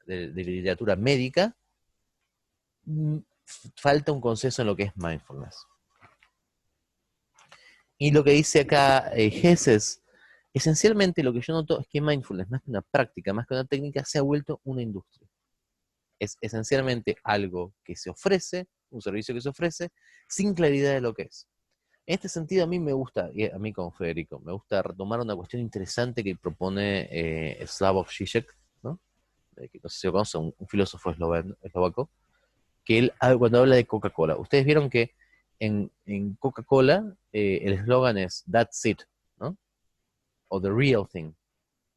de literatura médica, falta un consenso en lo que es mindfulness. Y lo que dice acá Hess es, esencialmente lo que yo noto es que mindfulness, más que una práctica, más que una técnica, se ha vuelto una industria. Es esencialmente algo que se ofrece, un servicio que se ofrece, sin claridad de lo que es. En este sentido, a mí me gusta, y a mí como Federico, me gusta retomar una cuestión interesante que propone Slavoj Žižek, ¿no? Que no sé si lo conoce, un filósofo eslovaco, que él, cuando habla de Coca-Cola, ustedes vieron que en Coca-Cola el eslogan es That's it, ¿no? O The Real Thing,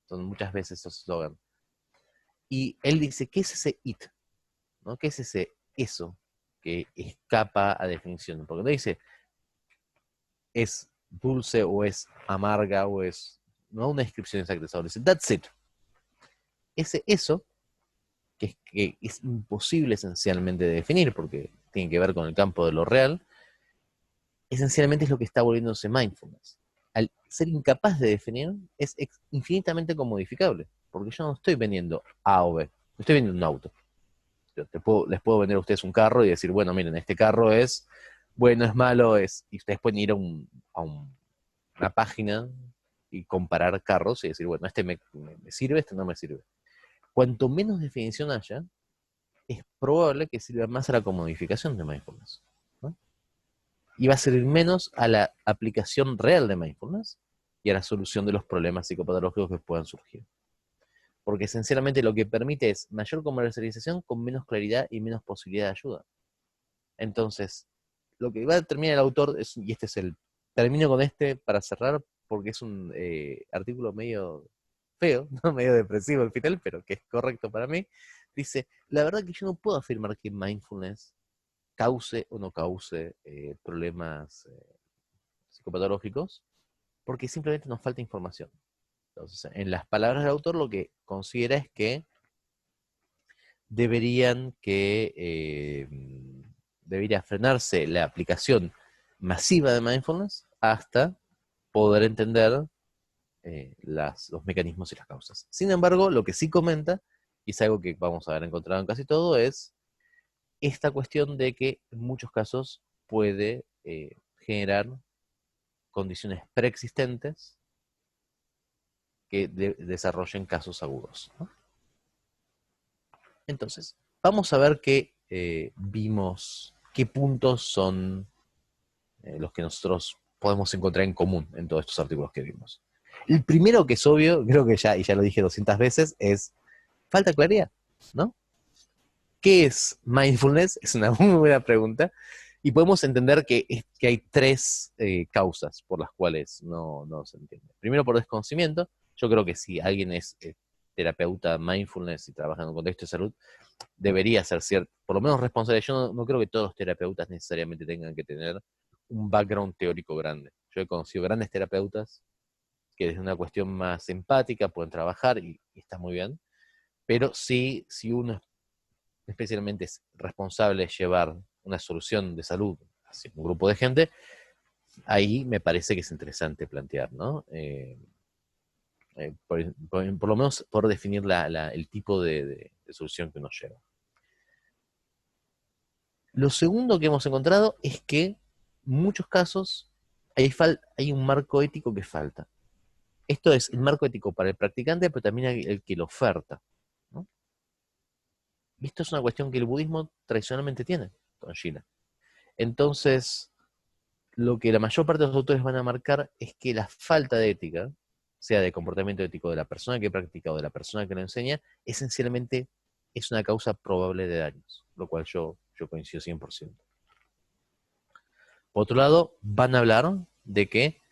son muchas veces esos eslogans. Y él dice, ¿qué es ese it? ¿No? ¿Qué es ese eso que escapa a definición? Porque no dice, es dulce o es amarga o es, no una descripción exacta de sabor, dice, That's it. Ese eso, que es imposible esencialmente de definir, porque tiene que ver con el campo de lo real, esencialmente es lo que está volviéndose mindfulness. Al ser incapaz de definir, es infinitamente comodificable, porque yo no estoy vendiendo A o B, no estoy vendiendo un auto. Yo les puedo vender a ustedes un carro y decir, bueno, miren, este carro es bueno, es malo, y ustedes pueden ir una página y comparar carros y decir, bueno, este me sirve, este no me sirve. Cuanto menos definición haya, es probable que sirva más a la comodificación de mindfulness, ¿no? Y va a servir menos a la aplicación real de mindfulness y a la solución de los problemas psicopatológicos que puedan surgir. Porque esencialmente lo que permite es mayor comercialización con menos claridad y menos posibilidad de ayuda. Entonces, lo que va a determinar el autor, y este es termino con este para cerrar, porque es un artículo medio feo, ¿no? Medio depresivo al final, pero que es correcto para mí. Dice, la verdad que yo no puedo afirmar que mindfulness cause o no cause problemas psicopatológicos, porque simplemente nos falta información. Entonces, en las palabras del autor, lo que considera es que debería frenarse la aplicación masiva de mindfulness hasta poder entender los mecanismos y las causas. Sin embargo, lo que sí comenta, y es algo que vamos a haber encontrado en casi todo, es esta cuestión de que en muchos casos puede generar condiciones preexistentes que desarrollen casos agudos, ¿no? Entonces, vamos a ver qué vimos, qué puntos son los que nosotros podemos encontrar en común en todos estos artículos que vimos. El primero que es obvio, creo que y ya lo dije 200 veces, es falta claridad, ¿no? ¿Qué es mindfulness? Es una muy buena pregunta. Y podemos entender que hay tres causas por las cuales no se entiende. Primero, por desconocimiento. Yo creo que si alguien es terapeuta mindfulness y trabaja en un contexto de salud, debería ser cierto, por lo menos responsable. Yo no creo que todos los terapeutas necesariamente tengan que tener un background teórico grande. Yo he conocido grandes terapeutas que desde una cuestión más empática pueden trabajar y está muy bien, pero sí, si uno especialmente es responsable de llevar una solución de salud hacia un grupo de gente, ahí me parece que es interesante plantear, ¿no? Por lo menos por definir el tipo de solución que uno lleva. Lo segundo que hemos encontrado es que en muchos casos hay un marco ético que falta. Esto es el marco ético para el practicante, pero también el que lo oferta, ¿no? Y esto es una cuestión que el budismo tradicionalmente tiene con China. Entonces, lo que la mayor parte de los autores van a marcar es que la falta de ética, sea de comportamiento ético de la persona que practica o de la persona que lo enseña, esencialmente es una causa probable de daños, lo cual yo coincido 100%. Por otro lado, van a hablar de que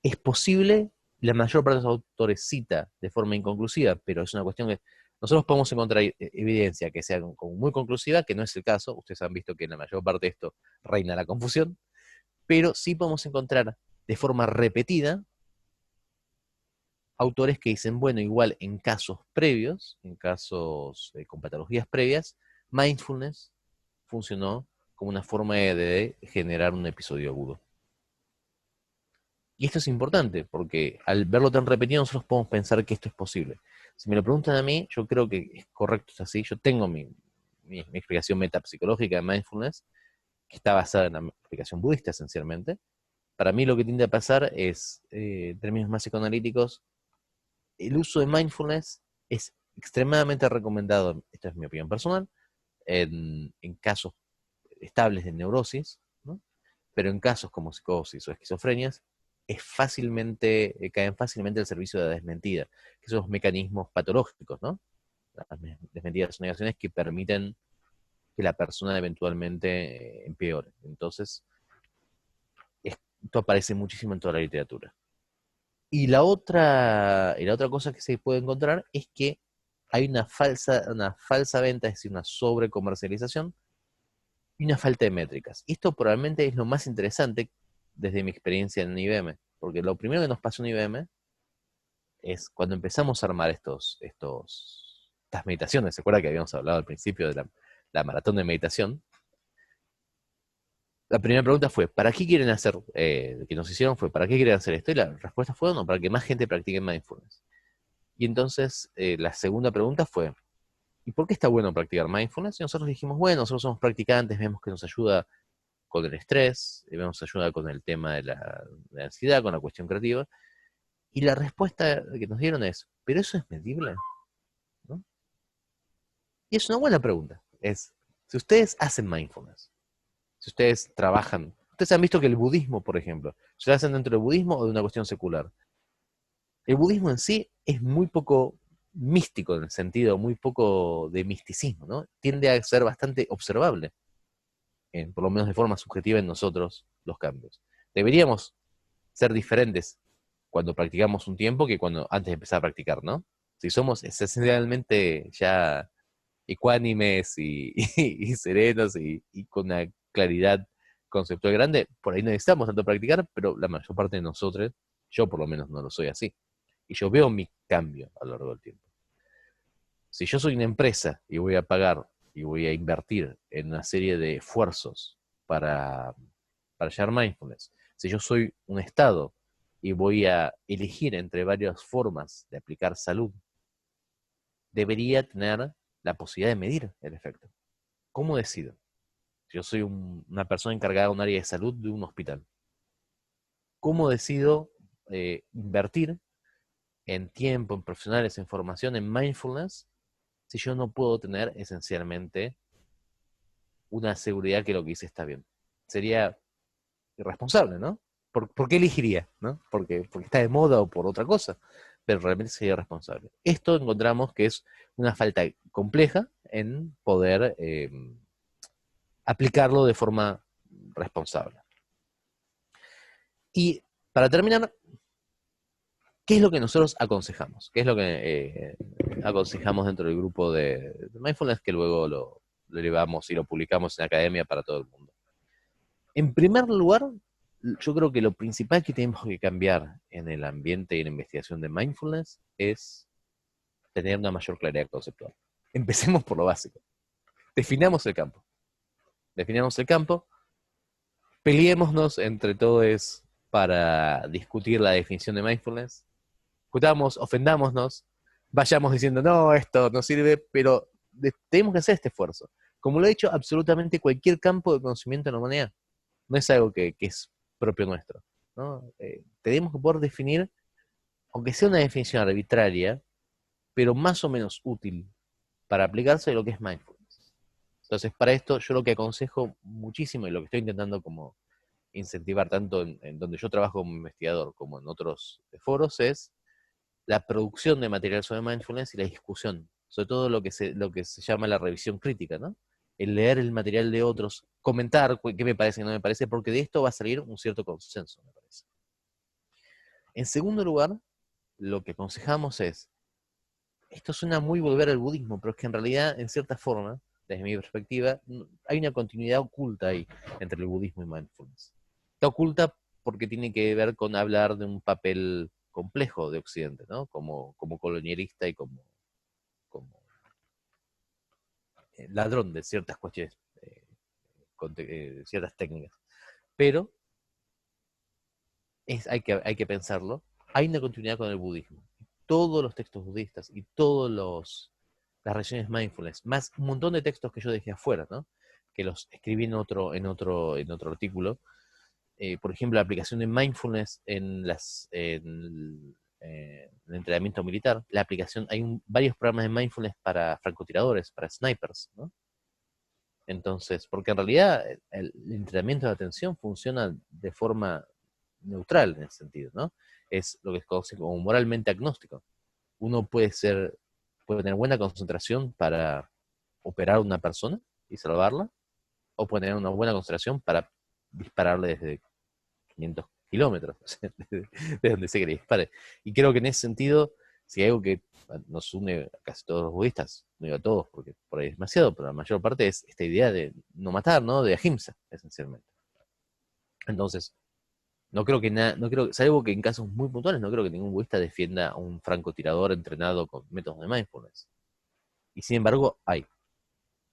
es posible, la mayor parte de los autores cita de forma inconclusiva, pero es una cuestión que nosotros podemos encontrar evidencia que sea como muy conclusiva, que no es el caso. Ustedes han visto que en la mayor parte de esto reina la confusión, pero sí podemos encontrar de forma repetida autores que dicen, bueno, igual en casos previos, en casos con patologías previas, mindfulness funcionó como una forma de generar un episodio agudo. Y esto es importante, porque al verlo tan repetido nosotros podemos pensar que esto es posible. Si me lo preguntan a mí, yo creo que es correcto, es así. Yo tengo mi explicación metapsicológica de mindfulness, que está basada en la explicación budista esencialmente. Para mí lo que tiende a pasar es, en términos más psicoanalíticos, el uso de mindfulness es extremadamente recomendado, esta es mi opinión personal, en casos estables de neurosis, ¿no? Pero en casos como psicosis o esquizofrenias, caen fácilmente al servicio de la desmentida, que son los mecanismos patológicos, ¿no? Las desmentidas o negaciones que permiten que la persona eventualmente empeore. Entonces, esto aparece muchísimo en toda la literatura. Y la otra cosa que se puede encontrar es que hay una falsa venta, es decir, una sobrecomercialización y una falta de métricas. Y esto probablemente es lo más interesante desde mi experiencia en IBM, porque lo primero que nos pasó en IBM es cuando empezamos a armar estas meditaciones. ¿Se acuerda que habíamos hablado al principio de la maratón de meditación? La primera pregunta fue, ¿para qué quieren hacer, que nos hicieron fue, ¿para qué quieren hacer esto? Y la respuesta fue, no, para que más gente practique mindfulness. Y entonces la segunda pregunta fue, ¿y por qué está bueno practicar mindfulness? Y nosotros dijimos, bueno, nosotros somos practicantes, vemos que nos ayuda con el estrés, vemos ayuda con el tema de la ansiedad, con la cuestión creativa. Y la respuesta que nos dieron es, ¿pero eso es medible? ¿No? Y es una buena pregunta. Es, si ustedes hacen mindfulness, si ustedes trabajan, ustedes han visto que el budismo, por ejemplo, ¿se lo hacen dentro del budismo o de una cuestión secular? El budismo en sí es muy poco místico en el sentido, muy poco de misticismo, ¿no? Tiende a ser bastante observable, por lo menos de forma subjetiva en nosotros, los cambios. Deberíamos ser diferentes cuando practicamos un tiempo que cuando antes de empezar a practicar, ¿no? Si somos esencialmente ya ecuánimes y serenos y con una claridad conceptual grande, por ahí no necesitamos tanto practicar, pero la mayor parte de nosotros, yo por lo menos no lo soy así. Y yo veo mi cambio a lo largo del tiempo. Si yo soy una empresa y voy a pagar y voy a invertir en una serie de esfuerzos para llevar mindfulness, si yo soy un Estado y voy a elegir entre varias formas de aplicar salud, debería tener la posibilidad de medir el efecto. ¿Cómo decido? Si yo soy una persona encargada de un área de salud de un hospital, ¿cómo decido invertir en tiempo, en profesionales, en formación, en mindfulness, si yo no puedo tener esencialmente una seguridad que lo que hice está bien? Sería irresponsable, ¿no? ¿Por qué elegiría? ¿No? Porque está de moda o por otra cosa, pero realmente sería irresponsable. Esto encontramos que es una falta compleja en poder aplicarlo de forma responsable. Y para terminar, ¿qué es lo que nosotros aconsejamos? ¿Qué es lo que aconsejamos dentro del grupo de mindfulness que luego lo elevamos y lo publicamos en academia para todo el mundo? En primer lugar, yo creo que lo principal que tenemos que cambiar en el ambiente y en la investigación de mindfulness es tener una mayor claridad conceptual. Empecemos por lo básico. Definamos el campo. Definamos el campo, peleémonos entre todos para discutir la definición de mindfulness, discutamos, ofendámonos, vayamos diciendo, no, esto no sirve, pero tenemos que hacer este esfuerzo. Como lo ha hecho absolutamente cualquier campo de conocimiento en la humanidad. No es algo que es propio nuestro, ¿no? Tenemos que poder definir, aunque sea una definición arbitraria, pero más o menos útil para aplicarse a lo que es mindfulness. Entonces, para esto yo lo que aconsejo muchísimo y lo que estoy intentando como incentivar tanto en donde yo trabajo como investigador como en otros foros es la producción de material sobre mindfulness y la discusión, sobre todo lo que se llama la revisión crítica, ¿no? El leer el material de otros, comentar qué me parece y no me parece, porque de esto va a salir un cierto consenso, me parece. En segundo lugar, lo que aconsejamos es, esto suena muy volver al budismo, pero es que en realidad, en cierta forma, desde mi perspectiva, hay una continuidad oculta ahí entre el budismo y mindfulness. Está oculta porque tiene que ver con hablar de un papel complejo de Occidente, ¿no? Como colonialista y como ladrón de ciertas cuestiones, ciertas técnicas. Pero hay que pensarlo. Hay una continuidad con el budismo. Todos los textos budistas y todas las religiones mindfulness, más un montón de textos que yo dejé afuera, ¿no? Que los escribí en otro artículo. Por ejemplo, la aplicación de mindfulness en el entrenamiento militar. La aplicación, varios programas de mindfulness para francotiradores, para snipers, ¿no? Entonces, porque en realidad el entrenamiento de atención funciona de forma neutral en ese sentido, ¿no? Es lo que se conoce como moralmente agnóstico. Uno puede tener buena concentración para operar a una persona y salvarla, o puede tener una buena concentración para dispararle desde 500 kilómetros, de donde se que le dispare. Y creo que en ese sentido, si hay algo que nos une a casi todos los budistas, no digo a todos porque por ahí es demasiado, pero la mayor parte es esta idea de no matar, ¿no? De ahimsa, esencialmente. Entonces, salvo que en casos muy puntuales, no creo que ningún budista defienda a un francotirador entrenado con métodos de mindfulness. Y sin embargo, hay.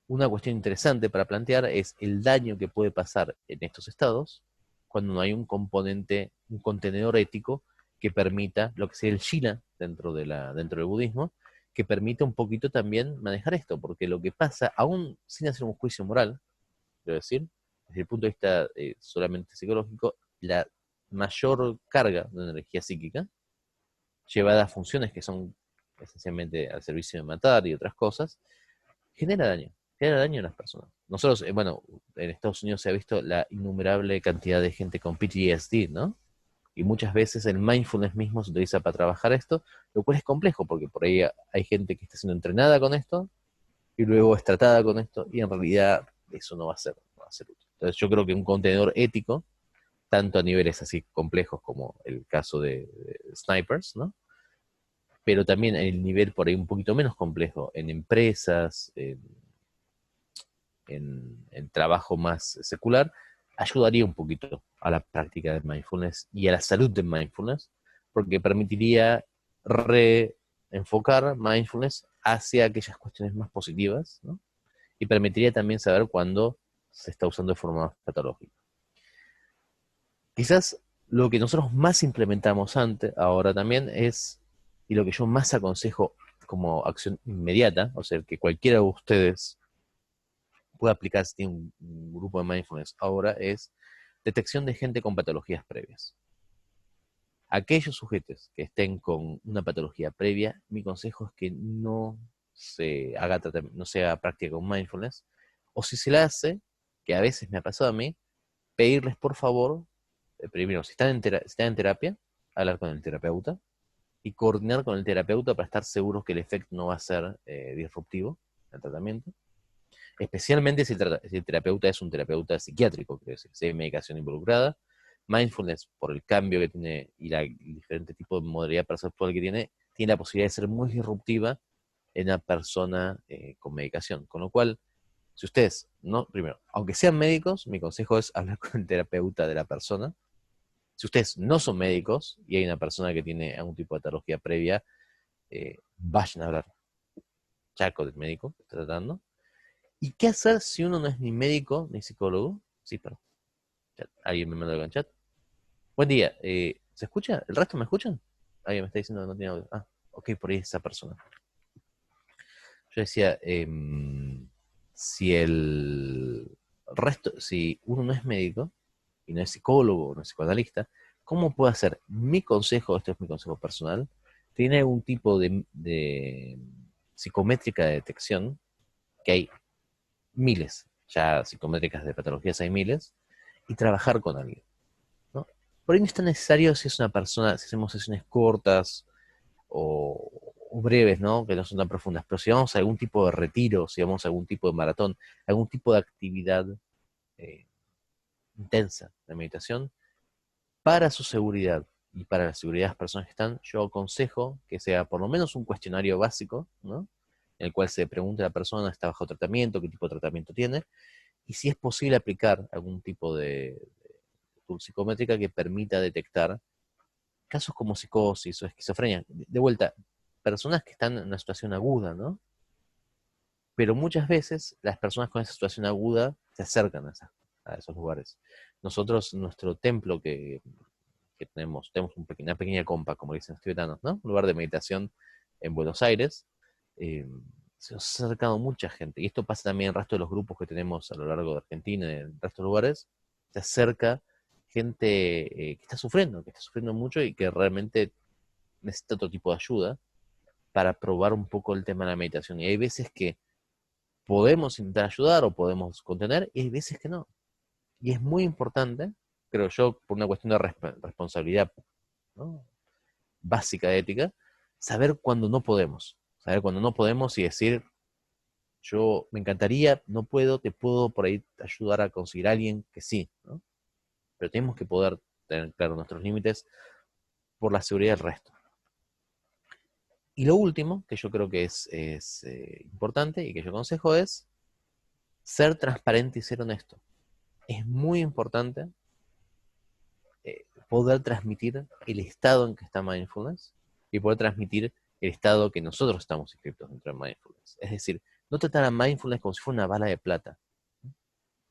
Una cuestión interesante para plantear es el daño que puede pasar en estos estados cuando no hay un componente, un contenedor ético que permita, lo que sea el Shina dentro del budismo, que permita un poquito también manejar esto, porque lo que pasa, aún sin hacer un juicio moral, quiero decir, desde el punto de vista solamente psicológico, la mayor carga de energía psíquica, llevada a funciones que son esencialmente al servicio de matar y otras cosas, genera daño a las personas. Nosotros, bueno, en Estados Unidos se ha visto la innumerable cantidad de gente con PTSD, ¿no? Y muchas veces el mindfulness mismo se utiliza para trabajar esto, lo cual es complejo, porque por ahí hay gente que está siendo entrenada con esto, y luego es tratada con esto, y en realidad eso no va a ser útil. Entonces yo creo que un contenedor ético, tanto a niveles así complejos como el caso de snipers, ¿no? Pero también el nivel por ahí un poquito menos complejo en empresas, en trabajo más secular, ayudaría un poquito a la práctica de mindfulness y a la salud de mindfulness, porque permitiría reenfocar mindfulness hacia aquellas cuestiones más positivas, ¿no? Y permitiría también saber cuándo se está usando de forma más patológica. Quizás lo que nosotros más implementamos ahora también es, y lo que yo más aconsejo como acción inmediata, o sea, que cualquiera de ustedes puede aplicar si tiene un grupo de mindfulness ahora, es detección de gente con patologías previas. Aquellos sujetos que estén con una patología previa, mi consejo es que no no se haga práctica con mindfulness, o si se la hace, que a veces me ha pasado a mí, pedirles por favor, primero, si están en terapia, hablar con el terapeuta y coordinar con el terapeuta para estar seguros que el efecto no va a ser disruptivo el tratamiento, especialmente si el terapeuta es un terapeuta psiquiátrico, quiero decir, si hay medicación involucrada. Mindfulness, por el cambio que tiene y el diferente tipo de modalidad perceptual que tiene la posibilidad de ser muy disruptiva en una persona con medicación. Con lo cual, si ustedes, no, primero, aunque sean médicos, mi consejo es hablar con el terapeuta de la persona. Si ustedes no son médicos y hay una persona que tiene algún tipo de patología previa, vayan a hablar ya con el médico que está tratando. ¿Y qué hacer si uno no es ni médico ni psicólogo? Sí, perdón. Chat. ¿Alguien me manda algo en chat? Buen día. ¿Se escucha? ¿El resto me escuchan? Alguien me está diciendo que no tiene audio. Ah, ok, por ahí es esa persona. Yo decía, si el resto, si uno no es médico y no es psicólogo, no es psicoanalista, ¿cómo puedo hacer mi consejo, esto es mi consejo personal, tiene algún tipo de psicométrica de detección, que hay miles, ya psicométricas de patologías hay miles, y trabajar con alguien, ¿no? Por ahí no es tan necesario si es una persona, si hacemos sesiones cortas o breves, ¿no? Que no son tan profundas, pero si vamos a algún tipo de retiro, si vamos a algún tipo de maratón, algún tipo de actividad eh, intensa de meditación, para su seguridad y para la seguridad de las personas que están, yo aconsejo que sea por lo menos un cuestionario básico, ¿no? En el cual se pregunte a la persona, ¿está bajo tratamiento? ¿Qué tipo de tratamiento tiene? Y si es posible aplicar algún tipo de tool psicométrica que permita detectar casos como psicosis o esquizofrenia. De vuelta, personas que están en una situación aguda, ¿no? Pero muchas veces las personas con esa situación aguda se acercan a esos lugares. Nosotros, nuestro templo que tenemos una pequeña compa, como dicen los tibetanos, ¿no? Un lugar de meditación en Buenos Aires. eh, se nos ha acercado mucha gente. Y esto pasa también en el resto de los grupos que tenemos a lo largo de Argentina y en el resto de lugares. Se acerca gente que está sufriendo mucho y que realmente necesita otro tipo de ayuda para probar un poco el tema de la meditación. Y hay veces que podemos intentar ayudar o podemos contener, y hay veces que no. Y es muy importante, creo yo, por una cuestión de responsabilidad, ¿no? Básica de ética, saber cuándo no podemos. Saber cuándo no podemos y decir, yo me encantaría, no puedo, te puedo por ahí ayudar a conseguir a alguien que sí, ¿no? Pero tenemos que poder tener claro nuestros límites por la seguridad del resto. Y lo último, que yo creo que es importante y que yo aconsejo es ser transparente y ser honesto. Es muy importante poder transmitir el estado en que está mindfulness y poder transmitir el estado que nosotros estamos inscritos dentro de mindfulness. Es decir, no tratar a mindfulness como si fuera una bala de plata.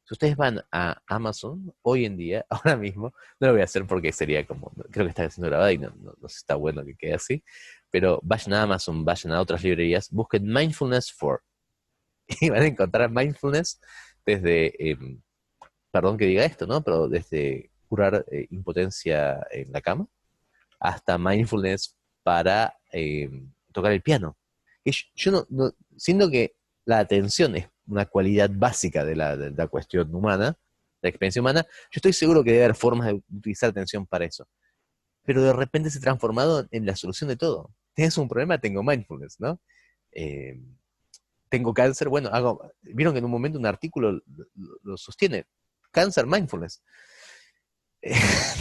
Si ustedes van a Amazon hoy en día, ahora mismo, no lo voy a hacer porque sería como, creo que está siendo grabada y no sé si está bueno que quede así, pero vayan a Amazon, vayan a otras librerías, busquen Mindfulness for y van a encontrar mindfulness desde, perdón que diga esto, ¿no? Pero desde curar impotencia en la cama hasta mindfulness para tocar el piano. Y yo siento que la atención es una cualidad básica de la cuestión humana, de la experiencia humana, yo estoy seguro que debe haber formas de utilizar atención para eso. Pero de repente se ha transformado en la solución de todo. Tienes un problema, tengo mindfulness, ¿no? Eh, tengo cáncer, bueno, vieron que en un momento un artículo lo sostiene, cáncer mindfulness.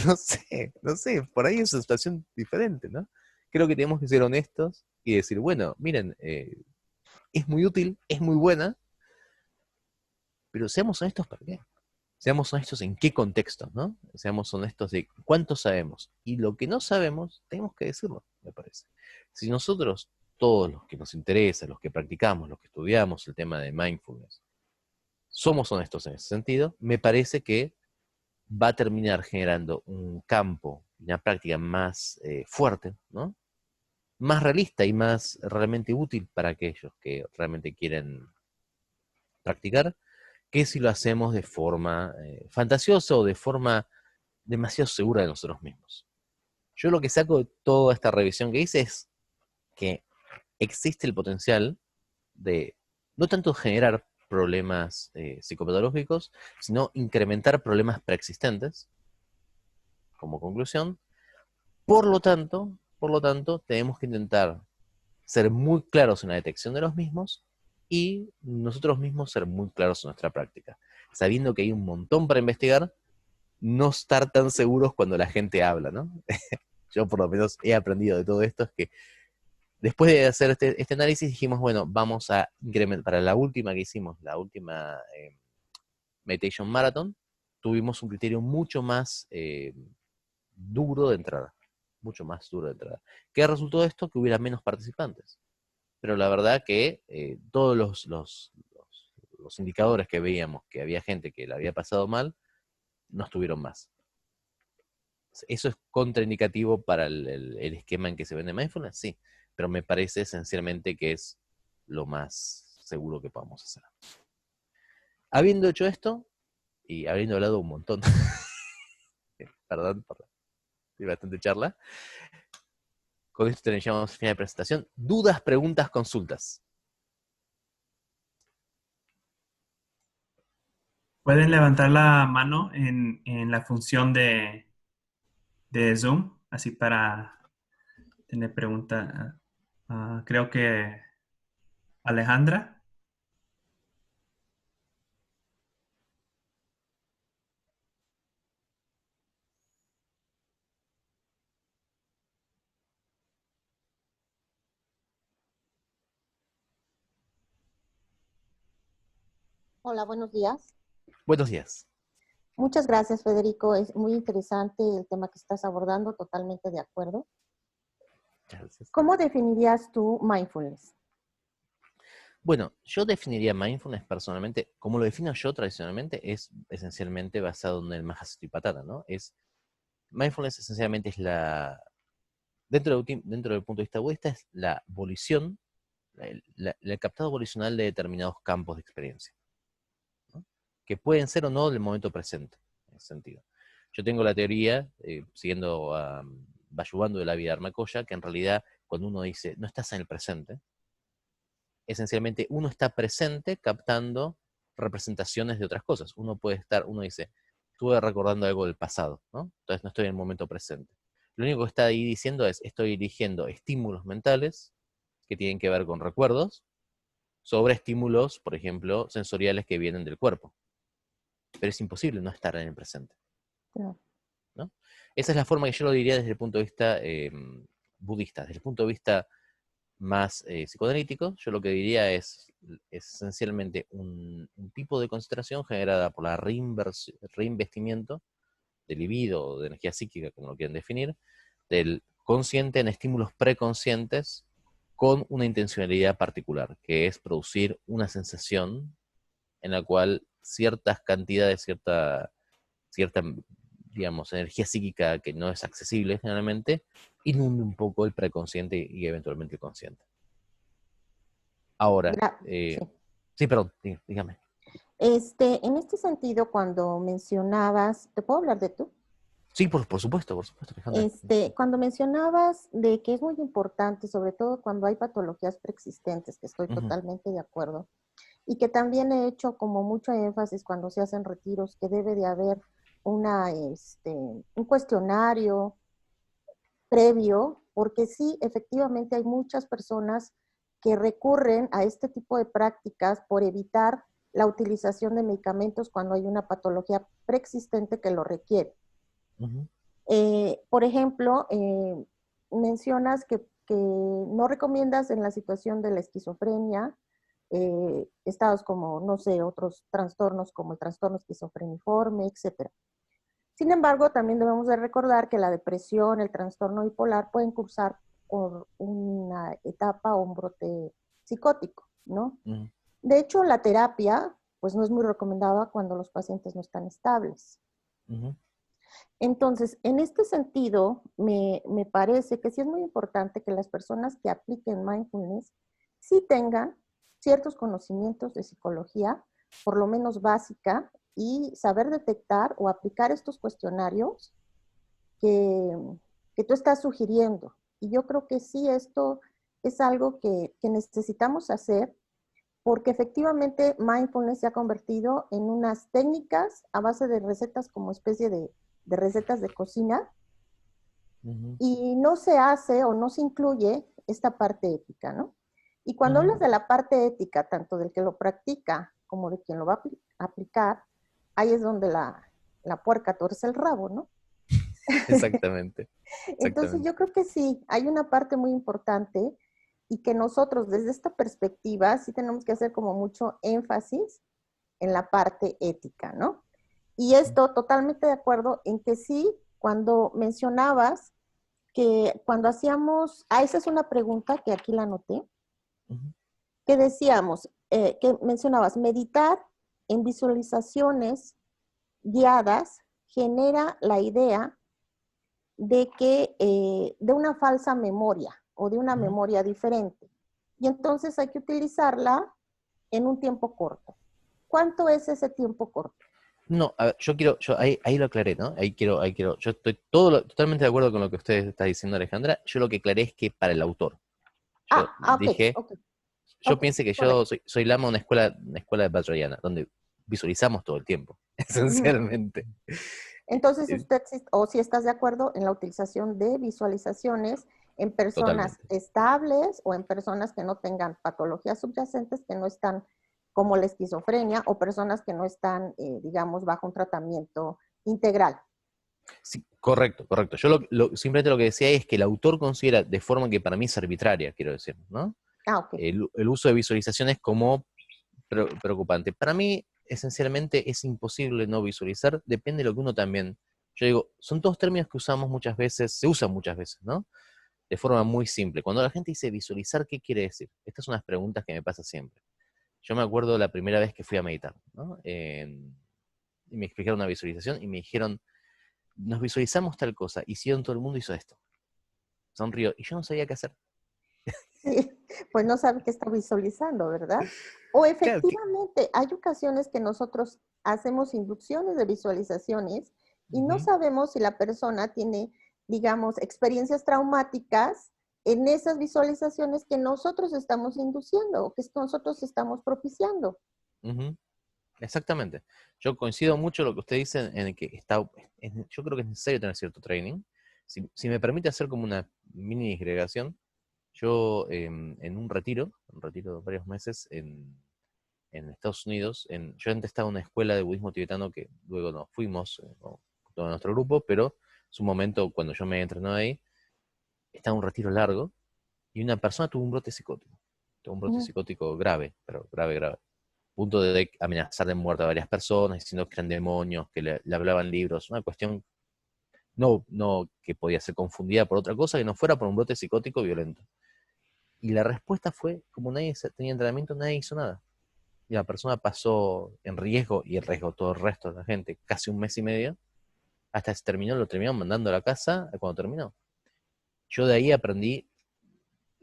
No sé, por ahí es una situación diferente, ¿no? Creo que tenemos que ser honestos y decir, bueno, miren, es muy útil, es muy buena, pero seamos honestos para qué. Seamos honestos en qué contexto, ¿no? Seamos honestos de cuánto sabemos. Y lo que no sabemos, tenemos que decirlo, me parece. Si nosotros, todos los que nos interesa, los que practicamos, los que estudiamos el tema de mindfulness, somos honestos en ese sentido, me parece que va a terminar generando un campo, una práctica más fuerte, ¿no? Más realista y más realmente útil para aquellos que realmente quieren practicar, que si lo hacemos de forma fantasiosa o de forma demasiado segura de nosotros mismos. Yo lo que saco de toda esta revisión que hice es que existe el potencial de no tanto generar problemas psicopatológicos, sino incrementar problemas preexistentes, como conclusión. Por lo tanto, tenemos que intentar ser muy claros en la detección de los mismos y nosotros mismos ser muy claros en nuestra práctica. Sabiendo que hay un montón para investigar, no estar tan seguros cuando la gente habla, ¿no? Yo por lo menos he aprendido de todo esto, es que después de hacer este análisis dijimos, bueno, vamos a incrementar, para la última que hicimos, la última Meditation Marathon, tuvimos un criterio mucho más duro de entrada, mucho más duro de entrada. ¿Qué resultó de esto? Que hubiera menos participantes. Pero la verdad que todos los indicadores que veíamos que había gente que la había pasado mal, no estuvieron más. ¿Eso es contraindicativo para el esquema en que se vende mindfulness? Sí, pero me parece esencialmente que es lo más seguro que podamos hacer. Habiendo hecho esto, y habiendo hablado un montón, perdón por bastante charla, con esto terminamos el final de presentación. Dudas, preguntas, consultas.
Pueden levantar la mano en la función de Zoom, así para tener pregunta. Creo que Alejandra.
Hola, buenos días.
Buenos días.
Muchas gracias, Federico. Es muy interesante el tema que estás abordando, totalmente de acuerdo.
Gracias.
¿Cómo definirías tú mindfulness?
Bueno, yo definiría mindfulness personalmente, como lo defino yo tradicionalmente, es esencialmente basado en el Mahasatipatthana, ¿no? Mindfulness esencialmente es dentro del punto de vista budista, es la volición, el captado volicional de determinados campos de experiencia, ¿no? Que pueden ser o no del momento presente, en ese sentido. Yo tengo la teoría, siguiendo a Vasubandhu de la Dharmakaya, que en realidad cuando uno dice, no estás en el presente, esencialmente uno está presente captando representaciones de otras cosas. Uno dice, estuve recordando algo del pasado, ¿no? Entonces no estoy en el momento presente. Lo único que está ahí diciendo es, estoy eligiendo estímulos mentales que tienen que ver con recuerdos sobre estímulos, por ejemplo, sensoriales que vienen del cuerpo. Pero es imposible no estar en el presente,
No.
¿no? Esa es la forma que yo lo diría desde el punto de vista budista. Desde el punto de vista más psicoanalítico, yo lo que diría es esencialmente un tipo de concentración generada por la reinvestimiento de libido o de energía psíquica, como lo quieran definir, del consciente en estímulos preconscientes con una intencionalidad particular, que es producir una sensación en la cual ciertas cantidades, cierta, digamos, energía psíquica que no es accesible generalmente, inunde un poco el preconsciente y eventualmente el consciente. Ahora,
Sí.
sí, perdón, dígame.
En este sentido, cuando mencionabas, ¿te puedo hablar de tú?
Sí, por supuesto, Alejandra.
Cuando mencionabas de que es muy importante, sobre todo cuando hay patologías preexistentes, que estoy
Ujú.
totalmente de acuerdo, y que también he hecho como mucho énfasis cuando se hacen retiros, que debe de haber un cuestionario previo, porque sí, efectivamente hay muchas personas que recurren a este tipo de prácticas por evitar la utilización de medicamentos cuando hay una patología preexistente que lo requiere.
Uh-huh.
Por ejemplo, mencionas que no recomiendas en la situación de la esquizofrenia estados como, no sé, otros trastornos como el trastorno esquizofreniforme, etc. Sin embargo, también debemos de recordar que la depresión, el trastorno bipolar pueden cursar por una etapa o un brote psicótico, ¿no?
Uh-huh.
De hecho, la terapia, pues no es muy recomendada cuando los pacientes no están estables.
Uh-huh.
Entonces, en este sentido, me parece que sí es muy importante que las personas que apliquen mindfulness sí tengan ciertos conocimientos de psicología, por lo menos básica, y saber detectar o aplicar estos cuestionarios que, que tú estás sugiriendo. Y yo creo que sí, esto es algo que necesitamos hacer porque efectivamente mindfulness se ha convertido en unas técnicas a base de recetas como especie de recetas de cocina
Uh-huh.
y no se hace o no se incluye esta parte ética, ¿no? Y cuando
Uh-huh.
hablas de la parte ética, tanto del que lo practica como de quien lo va a aplicar, ahí es donde la puerca torce el rabo, ¿no?
Exactamente.
Entonces
Exactamente.
yo creo que sí, hay una parte muy importante y que nosotros desde esta perspectiva sí tenemos que hacer como mucho énfasis en la parte ética, ¿no? Y esto totalmente de acuerdo en que sí, cuando mencionabas que cuando hacíamos, esa es una pregunta que aquí la anoté,
Uh-huh.
que decíamos, que mencionabas meditar en visualizaciones guiadas genera la idea de que de una falsa memoria o de una memoria diferente. Y entonces hay que utilizarla en un tiempo corto. ¿Cuánto es ese tiempo corto?
No, a ver, ahí lo aclaré, ¿no? Yo estoy totalmente de acuerdo con lo que usted está diciendo, Alejandra. Yo lo que aclaré es que para el autor. Yo
Ok,
dije,
ok,
yo
ok,
piense que yo
correcto.
soy Lama, una escuela de Vajrayana, donde visualizamos todo el tiempo,
Ujú.
esencialmente.
Entonces
Eh,
usted, o si estás de acuerdo en la utilización de visualizaciones en personas
Totalmente.
estables o en personas que no tengan patologías subyacentes, que no están como la esquizofrenia, o personas que no están, digamos, bajo un tratamiento integral.
Sí, correcto, correcto. Yo simplemente lo que decía es que el autor considera, de forma que para mí es arbitraria, quiero decir, ¿no?
Ok.
El uso de visualizaciones como preocupante. Para mí, esencialmente, es imposible no visualizar, depende de lo que uno también. Yo digo, son todos términos que usamos muchas veces, se usan muchas veces, ¿no? De forma muy simple. Cuando la gente dice visualizar, ¿qué quiere decir? Estas son las preguntas que me pasa siempre. Yo me acuerdo la primera vez que fui a meditar, ¿no? Y me explicaron una visualización y me dijeron, nos visualizamos tal cosa, hicieron todo el mundo hizo esto. Sonrió, y yo no sabía qué hacer.
Sí, pues no sabe qué está visualizando, ¿verdad? O
Claro,
efectivamente, hay ocasiones que nosotros hacemos inducciones de visualizaciones y no
ujú.
sabemos si la persona tiene, digamos, experiencias traumáticas en esas visualizaciones que nosotros estamos induciendo o que nosotros estamos propiciando.
Ujú. Exactamente. Yo coincido mucho en lo que usted dice en que yo creo que es necesario tener cierto training. Si me permite hacer como una mini disgregación, yo en un retiro de varios meses en Estados Unidos, yo antes estaba en una escuela de budismo tibetano que luego nos fuimos, todo nuestro grupo, pero es un momento cuando yo me entrenado ahí, estaba un retiro largo y una persona tuvo un brote
Ujú.
psicótico grave, pero grave, grave punto de amenazar de muerte a varias personas, diciendo que eran demonios, que le hablaban libros, una cuestión no que podía ser confundida por otra cosa que no fuera por un brote psicótico violento. Y la respuesta fue, como nadie tenía entrenamiento, nadie hizo nada. Y la persona pasó en riesgo, y el riesgo todo el resto de la gente, casi un mes y medio, hasta se terminó, lo terminaron mandando a la casa cuando terminó. Yo de ahí aprendí,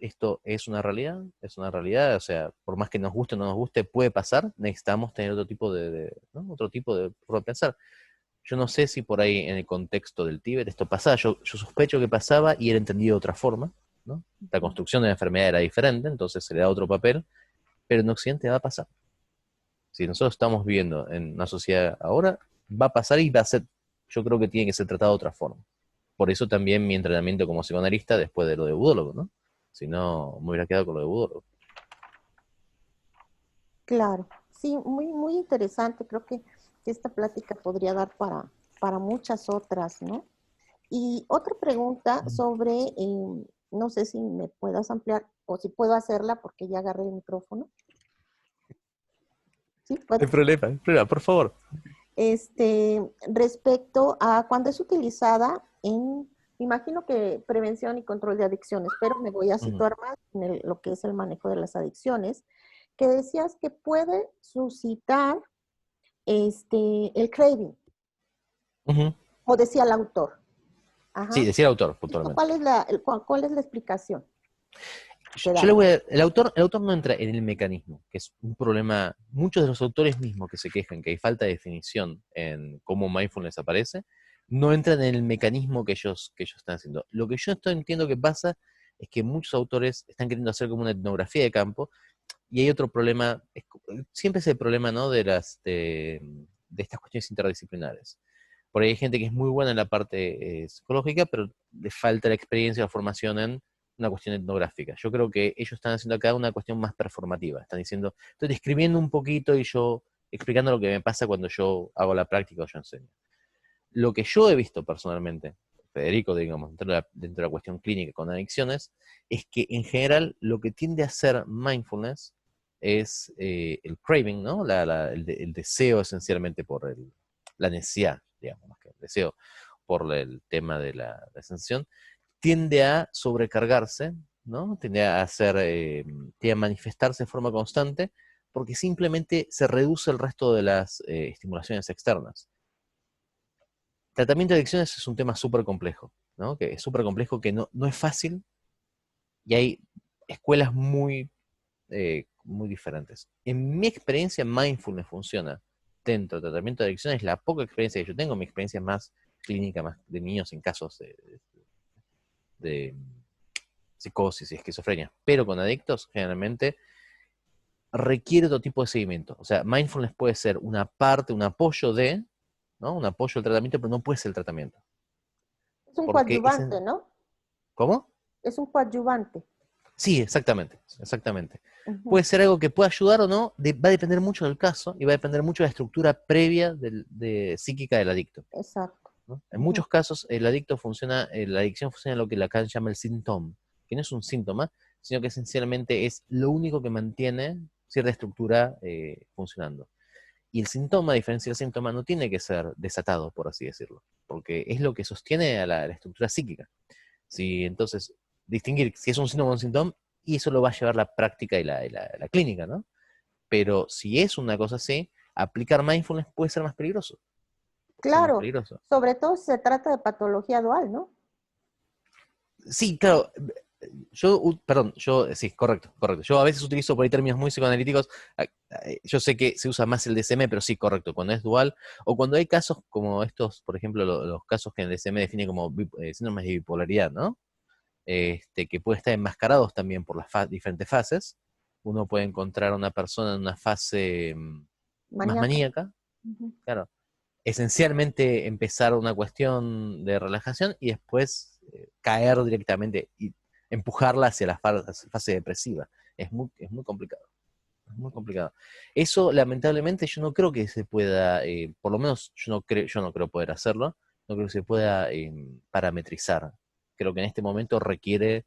esto es una realidad, o sea, por más que nos guste o no nos guste, puede pasar, necesitamos tener otro tipo ¿no? Otro tipo de forma de pensar. Yo no sé si por ahí en el contexto del Tíbet esto pasaba, yo sospecho que pasaba y era entendido de otra forma, ¿no? La construcción de la enfermedad era diferente, entonces se le da otro papel, pero en Occidente va a pasar. Si nosotros estamos viviendo en una sociedad ahora, va a pasar y va a ser, yo creo que tiene que ser tratado de otra forma. Por eso también mi entrenamiento como psicoanalista después de lo de budólogo, ¿no? Si no, me hubiera quedado con lo de budólogo.
Claro, sí, muy, muy interesante. Creo que esta plática podría dar para muchas otras, ¿no? Y otra pregunta sobre, no sé si me puedas ampliar o si puedo hacerla porque ya agarré el micrófono. ¿Sí?
No hay
¿Puedo?
problema, no hay problema, por favor.
Respecto a cuando es utilizada en, me imagino que prevención y control de adicciones, pero me voy a
Ujú,
situar más en lo que es el manejo de las adicciones, que decías que puede suscitar el craving,
ujú.
o decía el autor.
Sí,
Ajá.
decía el autor,
¿Esto
puntualmente.
cuál es la explicación que
Yo le
da?
voy a, el autor no entra en el mecanismo, que es un problema. Muchos de los autores mismos que se quejan que hay falta de definición en cómo mindfulness aparece, no entran en el mecanismo que ellos están haciendo. Lo que yo entiendo que pasa es que muchos autores están queriendo hacer como una etnografía de campo, y hay otro problema, siempre es el problema, ¿no? De estas cuestiones interdisciplinares. Por ahí hay gente que es muy buena en la parte psicológica, pero le falta la experiencia o la formación en una cuestión etnográfica. Yo creo que ellos están haciendo acá una cuestión más performativa. Están diciendo, estoy describiendo un poquito y yo explicando lo que me pasa cuando yo hago la práctica o yo enseño. Lo que yo he visto personalmente, Federico, digamos, dentro de la cuestión clínica con adicciones, es que en general lo que tiende a hacer mindfulness es el craving, ¿no? El deseo esencialmente por la necesidad, digamos, más que el deseo por el tema de la sensación, tiende a sobrecargarse, ¿no? Tiende a manifestarse de forma constante porque simplemente se reduce el resto de las estimulaciones externas. tratamiento de adicciones es un tema súper complejo, ¿no? Que es súper complejo, que no es fácil y hay escuelas muy diferentes. En mi experiencia, mindfulness funciona dentro del tratamiento de adicciones. La poca experiencia que yo tengo, mi experiencia es más clínica, más de niños en casos de psicosis y esquizofrenia. Pero con adictos, generalmente, requiere otro tipo de seguimiento. O sea, mindfulness puede ser una parte, un apoyo ¿no? Un apoyo al tratamiento, pero no puede ser el tratamiento.
Es un
Porque es
coadyuvante, ¿no?
¿Cómo?
Es un coadyuvante.
Sí, exactamente, exactamente.
Ujú.
Puede ser algo que pueda ayudar o no, va a depender mucho del caso y va a depender mucho de la estructura previa de psíquica del adicto,
Exacto.
¿no? En
Ujú.
muchos casos, la adicción funciona en lo que Lacan llama el síntoma, que no es un síntoma, sino que esencialmente es lo único que mantiene cierta estructura funcionando. Y el síntoma, a diferencia del síntoma, no tiene que ser desatado, por así decirlo, porque es lo que sostiene a la estructura psíquica. Sí, entonces, distinguir si es un síntoma o un síntoma, y eso lo va a llevar la práctica y la clínica, ¿no? Pero si es una cosa así, aplicar mindfulness puede ser más peligroso. Puede ser más
Claro,
peligroso.
sobre todo si se trata de patología dual, ¿no?
Sí, claro. Sí, correcto, correcto. Yo a veces utilizo por ahí términos muy psicoanalíticos. Yo sé que se usa más el DSM, pero sí, correcto, cuando es dual, o cuando hay casos como estos, por ejemplo, los casos que el DSM define como síndromes de bipolaridad, ¿no? Que puede estar enmascarados también por las diferentes fases. Uno puede encontrar a una persona en una fase más
Maníaca.
maníaca,
Ujú.
claro. Esencialmente empezar una cuestión de relajación y después caer directamente y empujarla hacia la fase depresiva. Es muy complicado. Es muy complicado. Eso, lamentablemente, yo no creo que se pueda, por lo menos yo no creo poder hacerlo, no creo que se pueda parametrizar. Creo que en este momento requiere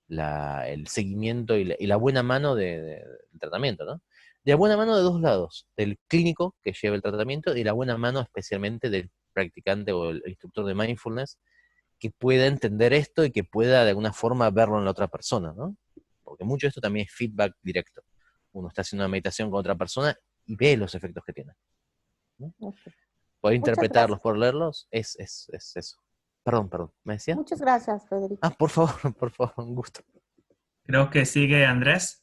el seguimiento y la buena mano del tratamiento, ¿no? De la buena mano de dos lados, del clínico que lleva el tratamiento y la buena mano especialmente del practicante o el instructor de mindfulness que pueda entender esto y que pueda de alguna forma verlo en la otra persona, ¿no? Porque mucho de esto también es feedback directo. Uno está haciendo una meditación con otra persona y ve los efectos que tiene, ¿no?
Ok.
Poder
Muchas
interpretarlos,
gracias.
por leerlos, es eso. Perdón, ¿me decía?
Muchas gracias,
Ah,
Federico.
por favor, por favor, un gusto.
Creo que sigue Andrés.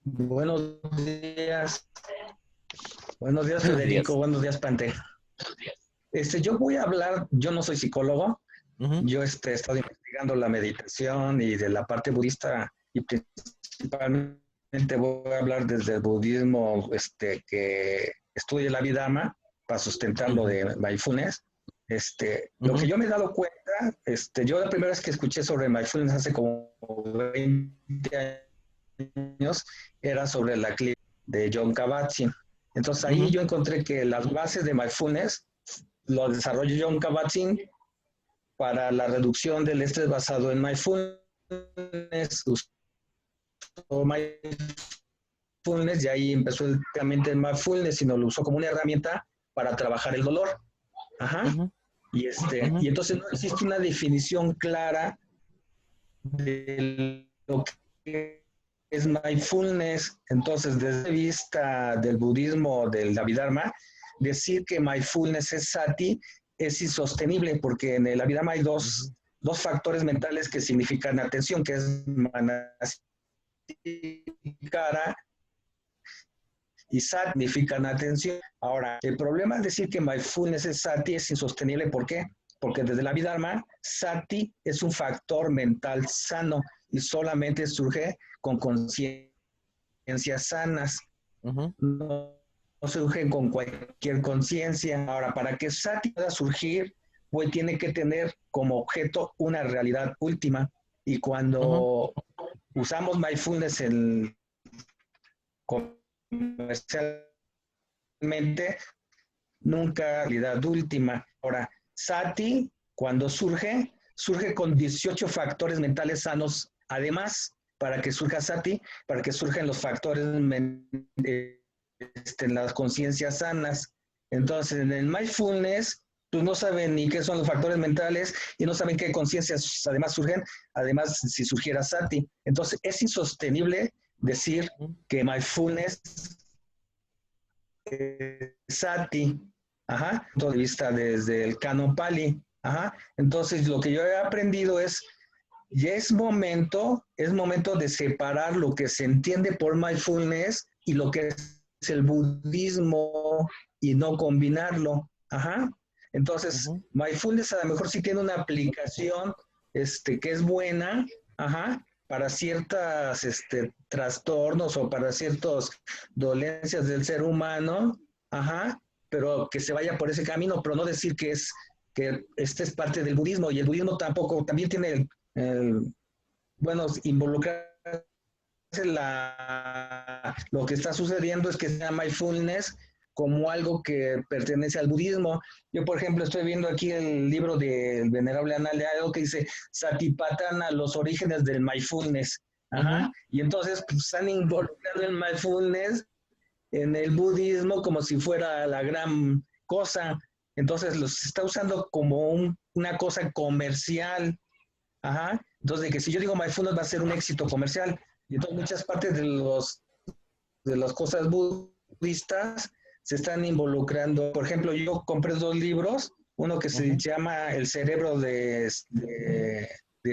Buenos días. Buenos días,
Buenos
Federico.
días.
Buenos días, Pante. Yo voy a hablar, yo no soy psicólogo,
Ujú,
yo he estado investigando la meditación y de la parte budista y principalmente voy a hablar desde el budismo que estudia la Vidama para sustentar lo
ujú,
de mindfulness. Lo que
ujú,
yo me he dado cuenta, yo la primera vez que escuché sobre mindfulness hace como 20 años era sobre la clip de John Kabat-Zinn. Entonces ahí
ujú,
yo encontré que las bases de mindfulness lo desarrolló John Kabat-Zinn para la reducción del estrés basado en mindfulness, usó mindfulness y ahí empezó el mente en mindfulness y nos lo usó como una herramienta para trabajar el dolor. Ajá.
ujú,
Y
ujú,
entonces no existe una definición clara de lo que es mindfulness. Entonces, desde la vista del budismo, del Abhidharma, decir que mindfulness es sati es insostenible porque en el Abhidharma hay
ujú,
dos factores mentales que significan atención, que es manastikara y sati significan atención. Ahora, el problema es decir que mindfulness es sati es insostenible. ¿Por qué? Porque desde la Abhidharma, sati es un factor mental sano y solamente surge con conciencias sanas,
ujú,
no surgen con cualquier conciencia. Ahora, para que sati pueda surgir, pues tiene que tener como objeto una realidad última. Y
ujú,
cuando usamos mindfulness comercialmente, nunca realidad última. Ahora, sati, cuando surge con 18 factores mentales sanos. Además, para que surja sati, para que surjan los factores en las conciencias sanas. Entonces, en el mindfulness, pues no saben ni qué son los factores mentales y no saben qué conciencias además surgen, además si surgiera sati. Entonces, es insostenible decir
ujú.
que mindfulness Sati, ajá, punto de vista desde el canon Pali, ajá. Entonces, lo que yo he aprendido es, ya es momento de separar lo que se entiende por mindfulness y lo que es el budismo y no combinarlo, ajá. Entonces, mindfulness a lo mejor sí tiene una aplicación que es buena, ajá, para ciertas trastornos o para ciertas dolencias del ser humano, ajá, pero que se vaya por ese camino, pero no decir que este es parte del budismo, y el budismo tampoco, también tiene bueno, involucrarse lo que está sucediendo es que se llama mindfulness como algo que pertenece al budismo. Yo, por ejemplo, estoy viendo aquí el libro del venerable Analayo que dice Satipatthana, los orígenes del mindfulness. Ajá. Y entonces pues, están involucrando el mindfulness en el budismo como si fuera la gran cosa. Entonces los está usando como una cosa comercial. Ajá. Entonces, de que si yo digo mindfulness va a ser un éxito comercial. Y entonces muchas partes de las cosas budistas se están involucrando. Por ejemplo, yo compré 2 libros, uno que se llama El cerebro de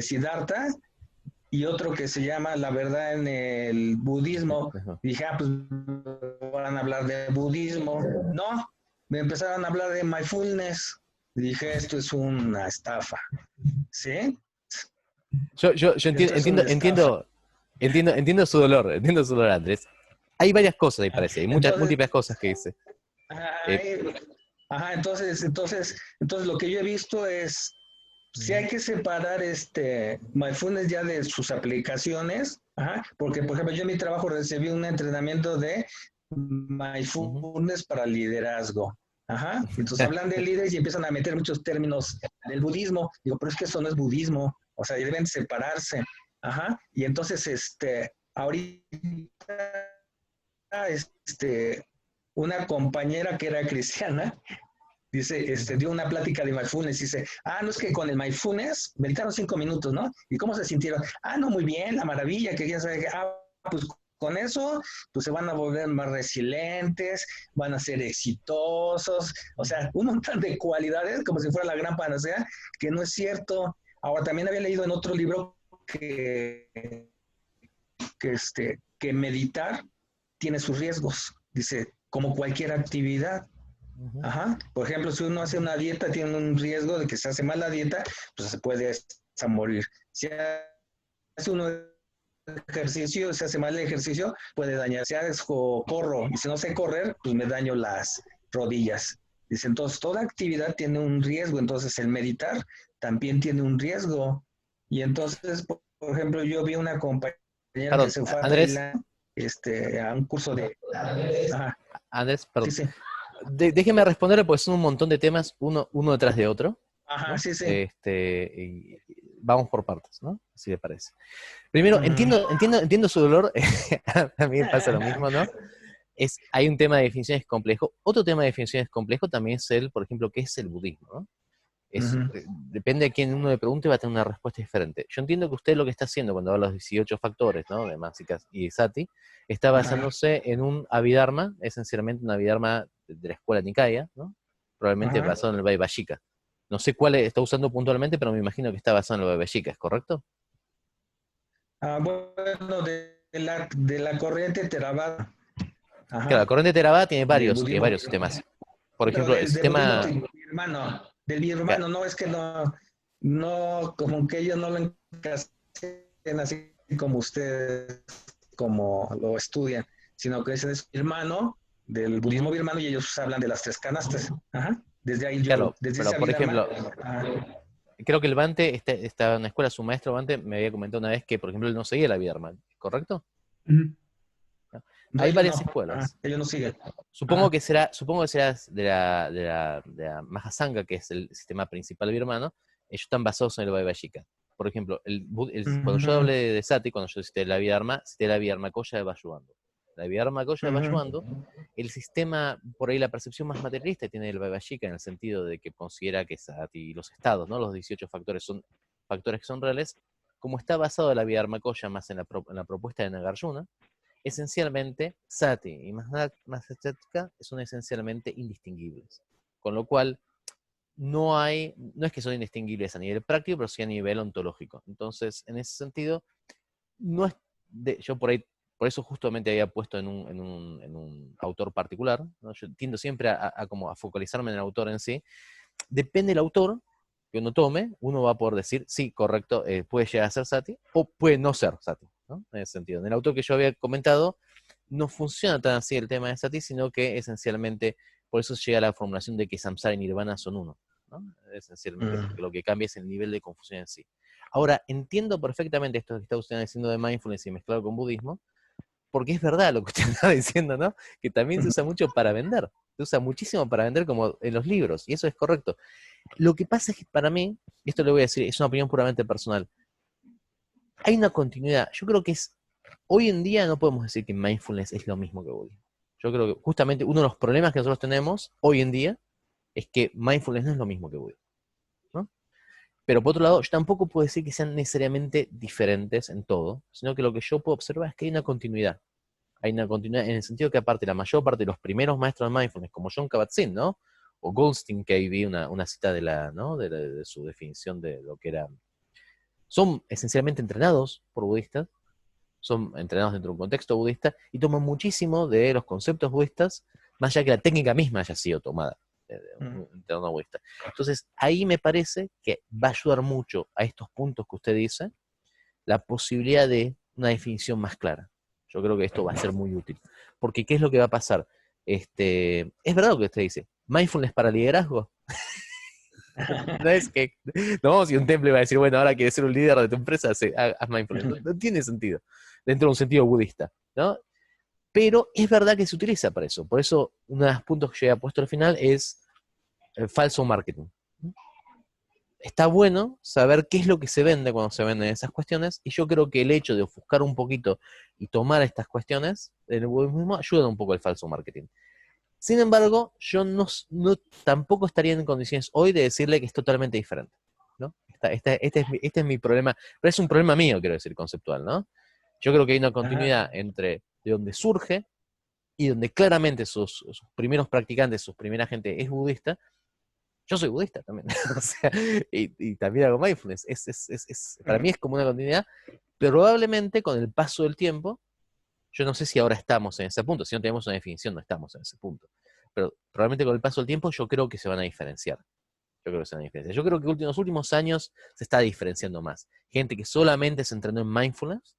Siddhartha y otro que se llama La verdad en el budismo. Y dije, pues van a hablar de budismo. No, me empezaron a hablar de mindfulness. Y dije, esto es una estafa. ¿Sí?
Yo entiendo su dolor, Andrés. Hay varias cosas ahí, parece, hay muchas, múltiples cosas que dice.
Ajá, entonces lo que yo he visto es, si hay que separar mindfulness ya de sus aplicaciones, ajá, porque por ejemplo yo en mi trabajo recibí un entrenamiento de mindfulness para liderazgo. Ajá, entonces hablan de líderes y empiezan a meter muchos términos del budismo. Digo, pero es que eso no es budismo, o sea, deben separarse. Ajá, y entonces ahorita una compañera que era cristiana dice, dio una plática de mindfulness, dice, no es que con el mindfulness meditaron 5 minutos, ¿no? ¿Y cómo se sintieron? No, muy bien, la maravilla, que ya sabe que, pues con eso, pues se van a volver más resilientes, van a ser exitosos, o sea, un montón de cualidades, como si fuera la gran panacea, que no es cierto. Ahora, también había leído en otro libro que meditar tiene sus riesgos, dice, como cualquier actividad. Ajá. Por ejemplo, si uno hace una dieta, tiene un riesgo de que se hace mal la dieta, pues se puede hasta morir. Si hace uno ejercicio, se hace mal el ejercicio, puede dañar. Si hago, corro, y si no sé correr, pues me daño las rodillas. Dice, entonces, toda actividad tiene un riesgo, entonces el meditar también tiene un riesgo. Y entonces, por ejemplo, yo vi una compañera que se fue a Tailandia, a un curso de... Ajá.
Andrés, perdón.
Sí, sí.
Déjeme responderle porque son un montón de temas, uno detrás de otro.
Ajá, ¿no? Sí.
Y vamos por partes, ¿no? Si le parece. Primero, entiendo su dolor. A mí me pasa lo mismo, ¿no? Hay un tema de definiciones complejo. Otro tema de definiciones complejo también es por ejemplo, ¿qué es el budismo? ¿no? Depende de quién uno le pregunte, va a tener una respuesta diferente. Yo entiendo que usted lo que está haciendo cuando habla de los 18 factores, ¿no? De Máxicas y Sati, está basándose en un Abhidharma, esencialmente un Abhidharma de la escuela Nikaya, ¿no? Probablemente basado en el Vaibhashika. No sé cuál está usando puntualmente, pero me imagino que está basado en el Vaibhashika, ¿es correcto?
Bueno, de la corriente Theravada.
Claro, la corriente Theravada tiene varios sistemas. Por ejemplo, el sistema...
Del birmano, no, es que no, como que ellos no lo encasillan así como ustedes, como lo estudian, sino que ese es birmano, del budismo birmano, y ellos hablan de las 3 canastas. Ajá. Desde ahí
claro,
desde
pero por ejemplo, creo que el Bante está en una escuela, su maestro Bante me había comentado una vez que, por ejemplo, él no seguía la Abhidharma, ¿correcto? Hay varias escuelas.
Ellos no siguen.
Supongo que será de la Mahasanga, que es el sistema principal birmano. Ellos están basados en el Vaibhashika. Por ejemplo, cuando yo hablé de Sati, cuando yo cité la Abhidharma Koya de Vayuando. La Abhidharma Koya de Vayuando, el sistema, por ahí la percepción más materialista tiene el Vaibhashika, en el sentido de que considera que Sati y los estados, ¿no? Los 18 factores son factores que son reales, como está basado la Abhidharma Koya más en la propuesta de Nagarjuna. esencialmente Sati y Mahanasattva son esencialmente indistinguibles. Con lo cual, no es que son indistinguibles a nivel práctico, pero sí a nivel ontológico. Entonces, en ese sentido, no es yo por eso justamente había puesto en un autor particular, ¿no? Yo tiendo siempre como a focalizarme en el autor en sí. Depende del autor que uno tome, uno va a poder decir, sí, correcto, puede llegar a ser Sati, o puede no ser Sati, ¿no? En ese sentido. En el autor que yo había comentado, no funciona tan así el tema de Sati, sino que esencialmente, por eso llega a la formulación de que Samsara y Nirvana son uno, ¿no? Esencialmente, porque lo que cambia es el nivel de confusión en sí. Ahora, entiendo perfectamente esto que está usted diciendo de mindfulness y mezclado con budismo, porque es verdad lo que usted está diciendo, ¿no? Que también se usa mucho para vender. Se usa muchísimo para vender como en los libros, y eso es correcto. Lo que pasa es que para mí, y esto le voy a decir, es una opinión puramente personal, hay una continuidad. Yo creo que hoy en día no podemos decir que mindfulness es lo mismo que budismo. Yo creo que justamente uno de los problemas que nosotros tenemos hoy en día es que mindfulness no es lo mismo que budismo, ¿no? Pero por otro lado, yo tampoco puedo decir que sean necesariamente diferentes en todo, sino que lo que yo puedo observar es que hay una continuidad. Hay una continuidad en el sentido que aparte la mayor parte de los primeros maestros de mindfulness, como John Kabat-Zinn, ¿no? O Goldstein, que ahí vi una cita ¿no? de su definición de lo que era. Son esencialmente entrenados por budistas, son entrenados dentro de un contexto budista y toman muchísimo de los conceptos budistas, más allá que la técnica misma haya sido tomada de un entrenador budista. Entonces, ahí me parece que va a ayudar mucho a estos puntos que usted dice, la posibilidad de una definición más clara. Yo creo que esto va a ser muy útil. Porque, ¿qué es lo que va a pasar? Es verdad lo que usted dice. Mindfulness para liderazgo. No es que, no, si un templo va a decir, bueno, ahora quieres ser un líder de tu empresa, haz mindfulness. No tiene sentido, dentro de un sentido budista, ¿no? Pero es verdad que se utiliza para eso. Por eso, uno de los puntos que yo había puesto al final es el falso marketing. Está bueno saber qué es lo que se vende cuando se venden esas cuestiones, y yo creo que el hecho de ofuscar un poquito y tomar estas cuestiones del budismo ayuda un poco al falso marketing. Sin embargo, yo tampoco estaría en condiciones hoy de decirle que es totalmente diferente, ¿no? Este es mi problema, pero es un problema mío, quiero decir, conceptual, ¿no? Yo creo que hay una continuidad entre de donde surge y donde claramente sus primeros practicantes, su primera gente es budista. Yo soy budista también, o sea, y también hago mindfulness. Para mí es como una continuidad. Probablemente con el paso del tiempo, yo no sé si ahora estamos en ese punto, si no tenemos una definición no estamos en ese punto, pero probablemente con el paso del tiempo yo creo que se van a diferenciar. Yo creo que en los últimos años se está diferenciando más. Gente que solamente se entrenó en mindfulness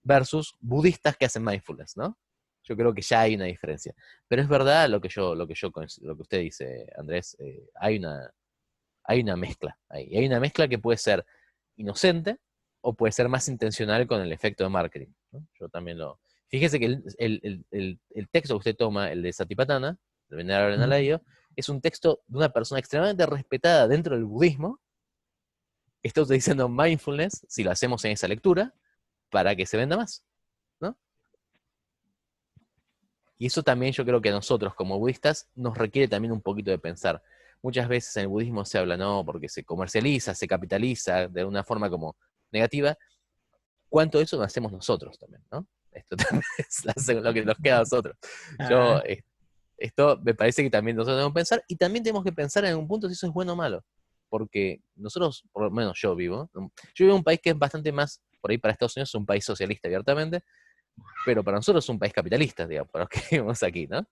versus budistas que hacen mindfulness, ¿no? Yo creo que ya hay una diferencia. Pero es verdad lo que usted dice, Andrés, hay una mezcla ahí. Y hay una mezcla que puede ser inocente o puede ser más intencional con el efecto de marketing, ¿no? Yo también Fíjese que el texto que usted toma, el de Satipatthana, el Venerable Analayo, es un texto de una persona extremadamente respetada dentro del budismo, que está utilizando mindfulness, si lo hacemos en esa lectura, para que se venda más, ¿no? Y eso también yo creo que a nosotros como budistas nos requiere también un poquito de pensar. Muchas veces en el budismo se habla, no, porque se comercializa, se capitaliza de una forma como negativa. ¿Cuánto de eso lo hacemos nosotros también, no? Esto también es lo que nos queda a nosotros. Esto me parece que también nosotros debemos pensar, y también tenemos que pensar en un punto si eso es bueno o malo. Porque nosotros, por lo menos yo vivo en un país que es bastante más, por ahí para Estados Unidos es un país socialista abiertamente, pero para nosotros es un país capitalista, digamos, para los que vivimos aquí, ¿no?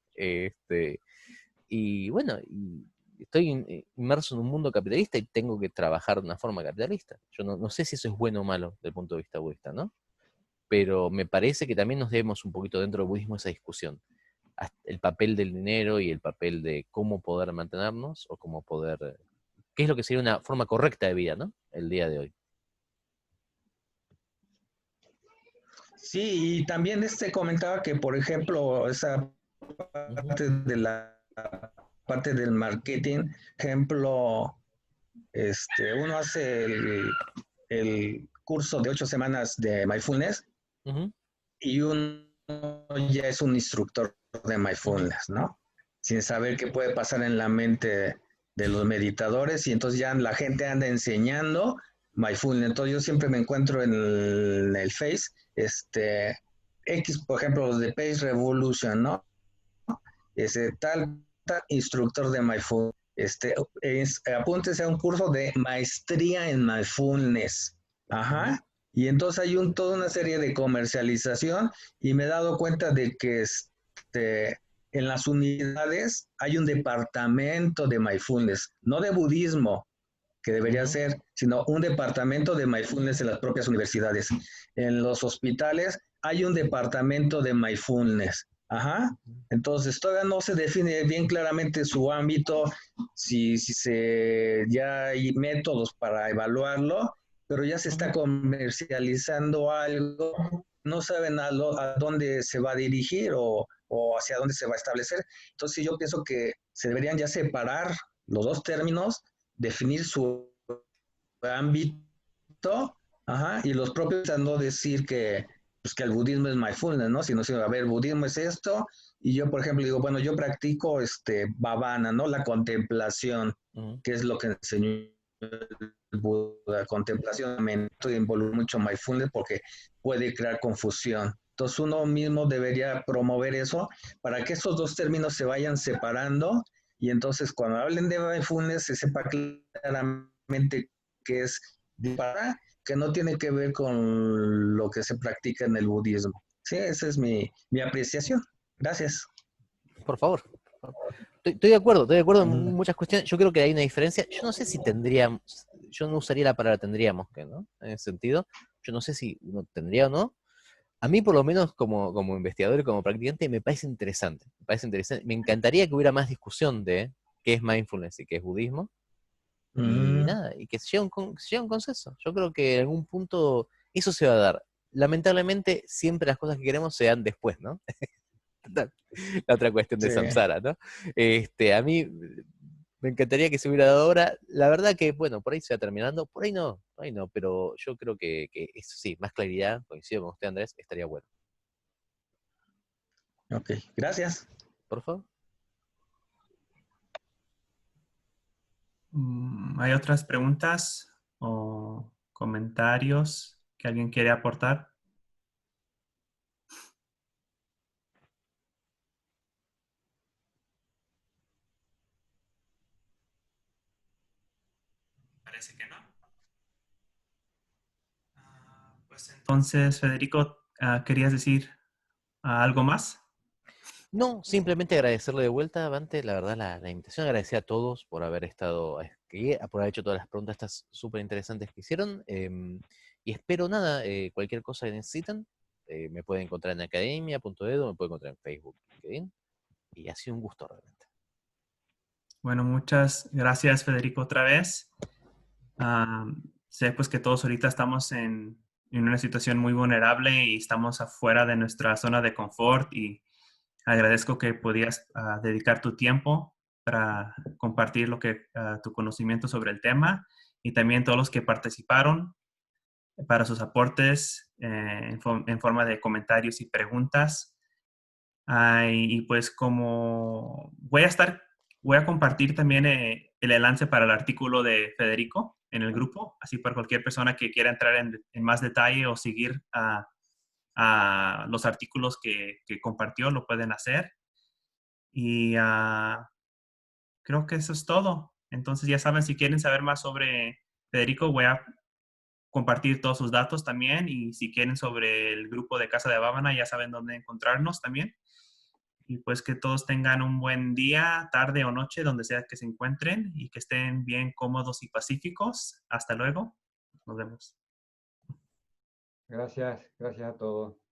Y bueno, estoy inmerso en un mundo capitalista y tengo que trabajar de una forma capitalista. Yo no sé si eso es bueno o malo desde el punto de vista budista, ¿no? Pero me parece que también nos debemos un poquito dentro del budismo esa discusión. El papel del dinero y el papel de cómo poder mantenernos o cómo poder... ¿Qué es lo que sería una forma correcta de vida, ¿no? El día de hoy.
Sí, y también comentaba que, por ejemplo, esa parte del marketing, ejemplo, uno hace el curso de 8 semanas de mindfulness y uno ya es un instructor de mindfulness, ¿no? Sin saber qué puede pasar en la mente de los meditadores, y entonces ya la gente anda enseñando mindfulness. Entonces yo siempre me encuentro en el Face, X, por ejemplo, los de Pace Revolution, ¿no? Tal instructor de Mindfulness. Apúntese a un curso de maestría en Mindfulness. Ajá. Y entonces hay toda una serie de comercialización y me he dado cuenta de que en las unidades hay un departamento de Mindfulness, no de budismo, que debería ser, sino un departamento de Mindfulness en las propias universidades. En los hospitales hay un departamento de Mindfulness. Ajá. Entonces, todavía no se define bien claramente su ámbito, si ya hay métodos para evaluarlo, pero ya se está comercializando algo, no saben a dónde se va a dirigir o hacia dónde se va a establecer. Entonces, yo pienso que se deberían ya separar los dos términos, definir su ámbito, ajá, y los propios no decir pues que el budismo es mindfulness, ¿no? Sino, a ver, el budismo es esto, y yo, por ejemplo, digo, bueno, yo practico bhavana, ¿no? La contemplación, que es lo que enseñó el Buda, contemplación, me involucra mucho mindfulness porque puede crear confusión. Entonces uno mismo debería promover eso para que esos dos términos se vayan separando y entonces cuando hablen de mindfulness se sepa claramente que es para que no tiene que ver con lo que se practica en el budismo. Sí, esa es mi apreciación. Gracias.
Por favor. Estoy de acuerdo en muchas cuestiones. Yo creo que hay una diferencia. Yo no sé si tendríamos, yo no usaría la palabra tendríamos que, ¿no? En ese sentido, yo no sé si uno tendría o no. A mí, por lo menos, como investigador y como practicante, me parece interesante. Me parece interesante. Me encantaría que hubiera más discusión de qué es mindfulness y qué es budismo. Y nada, y que se llegue a un consenso. Yo creo que en algún punto eso se va a dar. Lamentablemente, siempre las cosas que queremos se dan después, ¿no? La otra cuestión de
Sí.
samsara, ¿no? A mí me encantaría que se hubiera dado ahora. La verdad que, bueno, por ahí se va terminando, por ahí no, pero yo creo que eso sí, más claridad, coincido con usted, Andrés, estaría bueno.
Ok, gracias.
Por favor.
¿Hay otras preguntas o comentarios que alguien quiere aportar? Parece que no. Pues entonces, Federico, ¿querías decir algo más?
No, simplemente agradecerle de vuelta, Avante, la verdad, la invitación, agradecer a todos por haber estado aquí, por haber hecho todas las preguntas estas súper interesantes que hicieron, y espero nada, cualquier cosa que necesitan, me pueden encontrar en academia.edu, me pueden encontrar en Facebook, LinkedIn, y ha sido un gusto realmente.
Bueno, muchas gracias, Federico, otra vez. Sé pues que todos ahorita estamos en una situación muy vulnerable y estamos afuera de nuestra zona de confort y agradezco que podías dedicar tu tiempo para compartir tu conocimiento sobre el tema y también todos los que participaron para sus aportes en forma de comentarios y preguntas. Y pues como voy a compartir también el enlace para el artículo de Federico en el grupo, así para cualquier persona que quiera entrar en más detalle o seguir a los artículos que compartió, lo pueden hacer. Y creo que eso es todo. Entonces ya saben, si quieren saber más sobre Federico, voy a compartir todos sus datos también. Y si quieren sobre el grupo de Casa de Bávana, ya saben dónde encontrarnos también. Y pues que todos tengan un buen día, tarde o noche, donde sea que se encuentren y que estén bien cómodos y pacíficos. Hasta luego. Nos vemos.
Gracias a todos.